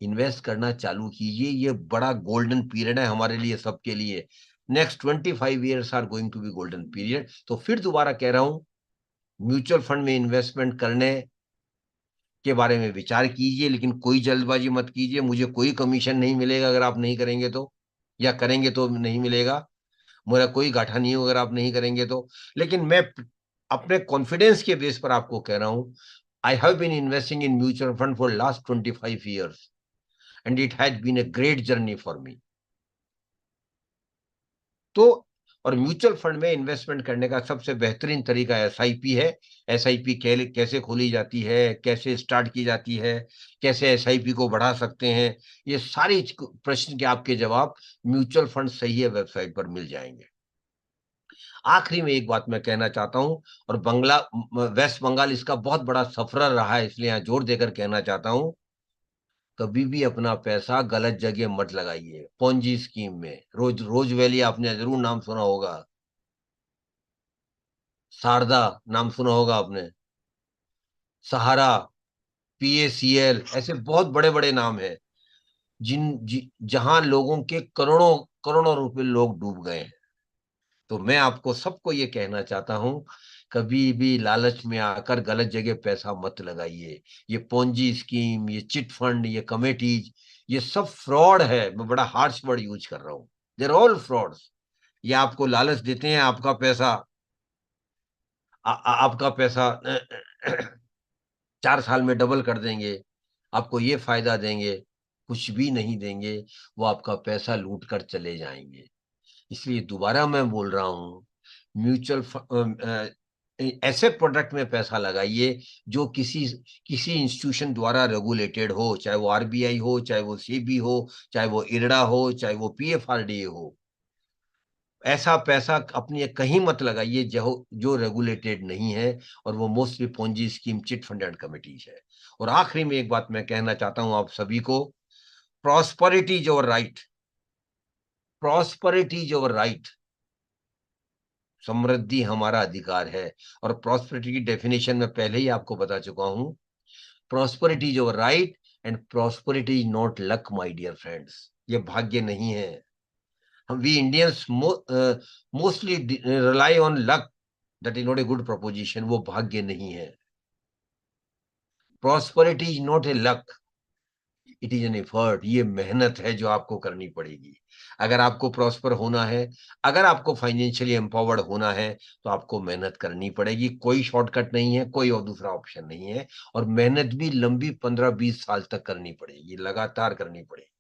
S3: Invest करना चालू कीजिए, ये बड़ा गोल्डन पीरियड है हमारे लिए, सबके लिए। Next 25 years are going to be golden period. तो फिर दोबारा कह रहा हूं, म्यूचुअल फंड में इन्वेस्टमेंट करने के बारे में विचार कीजिए, लेकिन कोई जल्दबाजी मत कीजिए। मुझे कोई कमीशन नहीं मिलेगा अगर आप नहीं करेंगे तो, या करेंगे तो नहीं मिलेगा। मेरा कोई घाटा नहीं होगा अगर आप नहीं करेंगे तो। लेकिन मैं अपने कॉन्फिडेंस के बेस पर आपको कह रहा हूं, I have been investing in mutual fund for last 25 years and it has been a great journey for me. तो और म्यूचुअल फंड में इन्वेस्टमेंट करने का सबसे बेहतरीन तरीका एसआईपी है। एसआईपी कैसे खोली जाती है, कैसे स्टार्ट की जाती है, कैसे एसआईपी को बढ़ा सकते हैं, ये सारी प्रश्न के आपके जवाब म्यूचुअल फंड सही है वेबसाइट पर मिल जाएंगे। आखिरी में एक बात मैं कहना चाहता हूं, और वेस्ट बंगाल इसका बहुत बड़ा सफरर रहा है, इसलिए यहां जोर देकर कहना चाहता हूं, कभी भी अपना पैसा गलत जगह मत लगाइए। पोंजी स्कीम में रोज वैली आपने जरूर नाम सुना होगा, शारदा नाम सुना होगा आपने, सहारा, पीएसीएल, ऐसे बहुत बड़े बड़े नाम हैं जहां लोगों के करोड़ों करोड़ों रुपए लोग डूब गए हैं। तो मैं आपको सबको ये कहना चाहता हूं, कभी भी लालच में आकर गलत जगह पैसा मत लगाइए। ये पोंजी स्कीम, ये चिट फंड, ये कमेटीज, ये सब फ्रॉड है। मैं बड़ा हार्श वर्ड यूज कर रहा हूं, देर ऑल फ्रॉड्स। ये आपको लालच देते हैं, आपका पैसा 4 साल में डबल कर देंगे, आपको ये फायदा देंगे, कुछ भी नहीं देंगे। वो आपका पैसा लूट कर चले जाएंगे। इसलिए दोबारा मैं बोल रहा हूं, म्यूचुअल ऐसे प्रोडक्ट में पैसा लगाइए जो किसी किसी इंस्टीट्यूशन द्वारा रेगुलेटेड हो, चाहे वो आरबीआई हो, चाहे वो सेबी हो, चाहे वो इरडा हो, चाहे वो पीएफआरडीए हो। ऐसा पैसा अपनी कहीं मत लगाइए जो जो रेगुलेटेड नहीं है, और वो mostly Ponzi scheme, chit fund and committees है। और आखिरी में एक बात मैं कहना चाहता हूं आप सभी को, prosperity is your right, prosperity is your right, समृद्धि हमारा अधिकार है। और प्रॉस्पेरिटी की डेफिनेशन में पहले ही आपको बता चुका हूं, prosperity is your right and prosperity is not luck my dear friends. ये भाग्य नहीं है। हम we Indians mostly rely on luck, that is not a good proposition. वो भाग्य नहीं है। Prosperity is not a luck, it is an effort. ये मेहनत है जो आपको करनी पड़ेगी। अगर आपको प्रॉस्पर होना है, अगर आपको फाइनेंशियली एम्पावर्ड होना है, तो आपको मेहनत करनी पड़ेगी। कोई शॉर्टकट नहीं है, कोई और दूसरा ऑप्शन नहीं है। और मेहनत भी लंबी 15-20 साल तक करनी पड़ेगी, लगातार करनी पड़ेगी।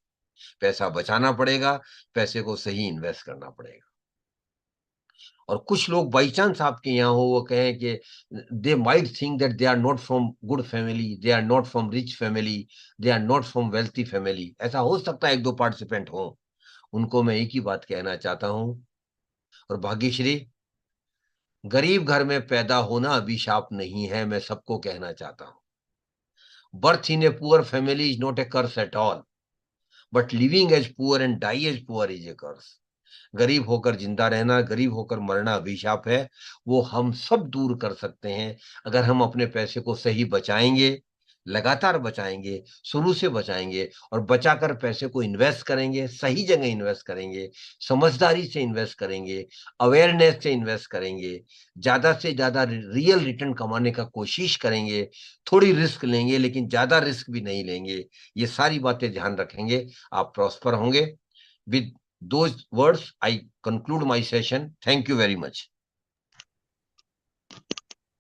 S3: पैसा बचाना पड़ेगा, पैसे को सही इन्वेस्ट करना पड़ेगा। और कुछ लोग बाई चांस आपके यहाँ हो, वो कहें कि they might think that they are not from good family, they are not from rich family, they are not from wealthy family. ऐसा हो सकता है, एक दो पार्टिसिपेंट हो। उनको मैं एक ही बात कहना चाहता हूं, और भाग्यश्री, गरीब घर में पैदा होना अभिशाप नहीं है, मैं सबको कहना चाहता हूं। Birth in a poor family is not a curse at all, but living as poor and die as poor is a curse. गरीब होकर जिंदा रहना, गरीब होकर मरना अभिशाप है। वो हम सब दूर कर सकते हैं अगर हम अपने पैसे को सही बचाएंगे, लगातार बचाएंगे, शुरू से बचाएंगे, और बचाकर पैसे को इन्वेस्ट करेंगे, सही जगह इन्वेस्ट करेंगे, समझदारी से इन्वेस्ट करेंगे, अवेयरनेस से इन्वेस्ट करेंगे, ज्यादा से ज्यादा रियल रिटर्न कमाने का कोशिश करेंगे। थोड़ी रिस्क लेंगे, लेकिन ज्यादा रिस्क भी नहीं लेंगे। ये सारी बातें ध्यान रखेंगे, आप प्रॉस्पर होंगे। With those words, I conclude my session. Thank you very much.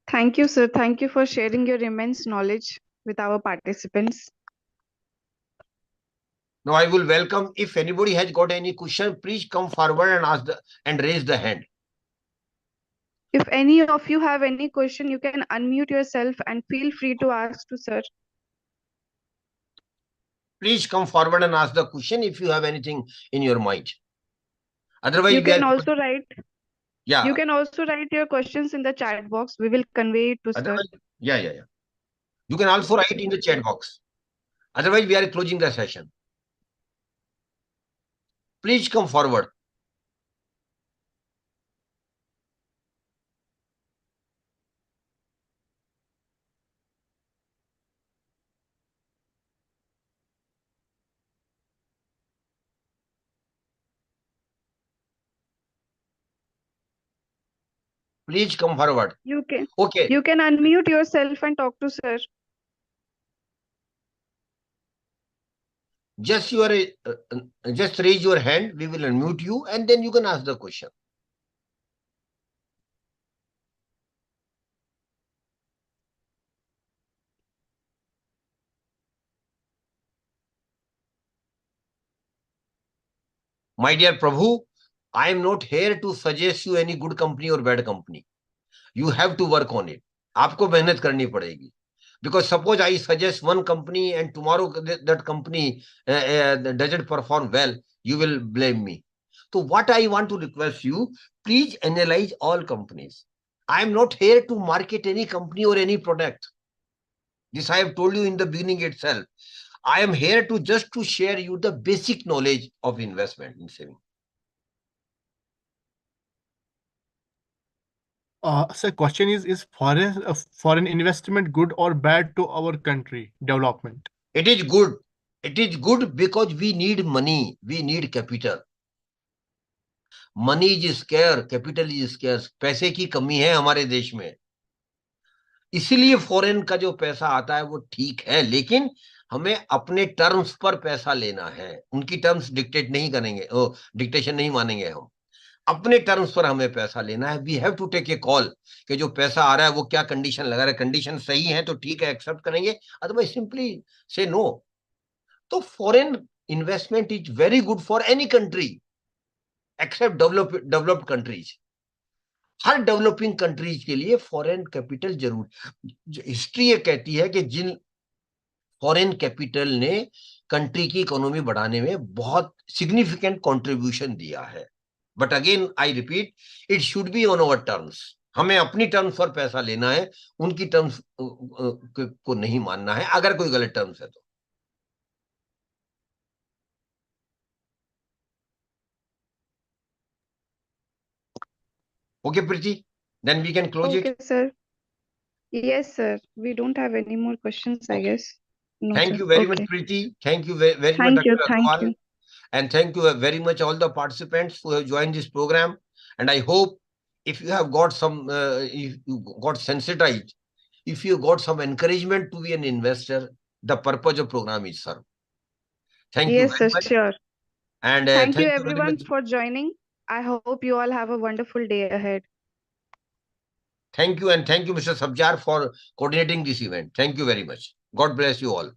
S1: Thank you, sir. Thank you for sharing your immense knowledge with our participants.
S3: Now I will welcome, if anybody has got any question, please come forward and and raise the hand.
S1: If any of you have any question, you can unmute yourself and feel free to ask to sir.
S3: Please come forward and ask the question if you have anything in your mind. Otherwise,
S1: You
S3: we are
S1: can also write
S3: yeah.
S1: you can also write your questions in the chat box. We will convey it to sir.
S3: Otherwise, yeah. You can also write in the chat box. Otherwise, we are closing the session. Please come forward. Please come forward.
S1: You can
S3: Okay.
S1: you can unmute yourself and talk to sir.
S3: Just just raise your hand. We will unmute you, and then you can ask the question. My dear Prabhu, I am not here to suggest you any good company or bad company. You have to work on it. आपको मेहनत करनी पड़ेगी. Because suppose I suggest one company and tomorrow that company doesn't perform well, you will blame me. So what I want to request you, please analyze all companies. I am not here to market any company or any product. This I have told you in the beginning itself. I am here to just to share you the basic knowledge of investment in saving.
S4: Sir, question is foreign investment good or bad to our country development?
S3: It is good. It is good because we need money. We need capital. Money is scarce. Capital is scarce. पैसे की कमी है हमारे देश में. इसलिए foreign का जो पैसा आता है वो ठीक है, लेकिन हमें अपने टर्म्स पर पैसा लेना है. उनकी टर्म्स डिक्टेट नहीं करेंगे, डिक्टेशन नहीं मानेंगे हम. अपने टर्म्स पर हमें पैसा लेना है. We have to take a call कि जो पैसा आ रहा है वो क्या कंडीशन लगा रहा है. कंडीशन सही है तो ठीक है, एक्सेप्ट करेंगे, अदरवाइज सिंपली से नो. तो foreign investment is very good for any country accept developed countries. Her developing countries के लिए फॉरेन कैपिटल जरूर. हिस्ट्री ये कहती है कि जिन फॉरेन कैपिटल ने कंट्री की इकोनॉमी बढ़ाने में बहुत सिग्निफिकेंट कंट्रीब्यूशन दिया है. But again I repeat, it should be on our terms. हमें अपनी टर्म्स पर पैसा लेना है, उनकी टर्म्स को नहीं मानना है अगर कोई गलत टर्म्स है तो. Okay, Priti, then we can close
S1: Okay,
S3: it.
S1: sir. Yes, sir. We don't have any more questions, I
S3: Okay.
S1: guess. No,
S3: Thank
S1: sir.
S3: you very much,
S1: Okay.
S3: Priti. Thank you very much,
S1: Thank you.
S3: Dr.
S1: Thank
S3: Agarwal.
S1: you.
S3: And thank you very much all the participants who have joined this program. And I hope if you have got some, if you got sensitized, if you got some encouragement to be an investor, the purpose of program is served. Thank you
S1: Yes,
S3: very
S1: sir.
S3: much.
S1: Sure.
S3: And
S1: Thank you,
S3: thank you very
S1: everyone,
S3: much.
S1: for joining. I hope you all have a wonderful day ahead.
S3: Thank you. And thank you, Mr. Sabjar, for coordinating this event. Thank you very much. God bless you all.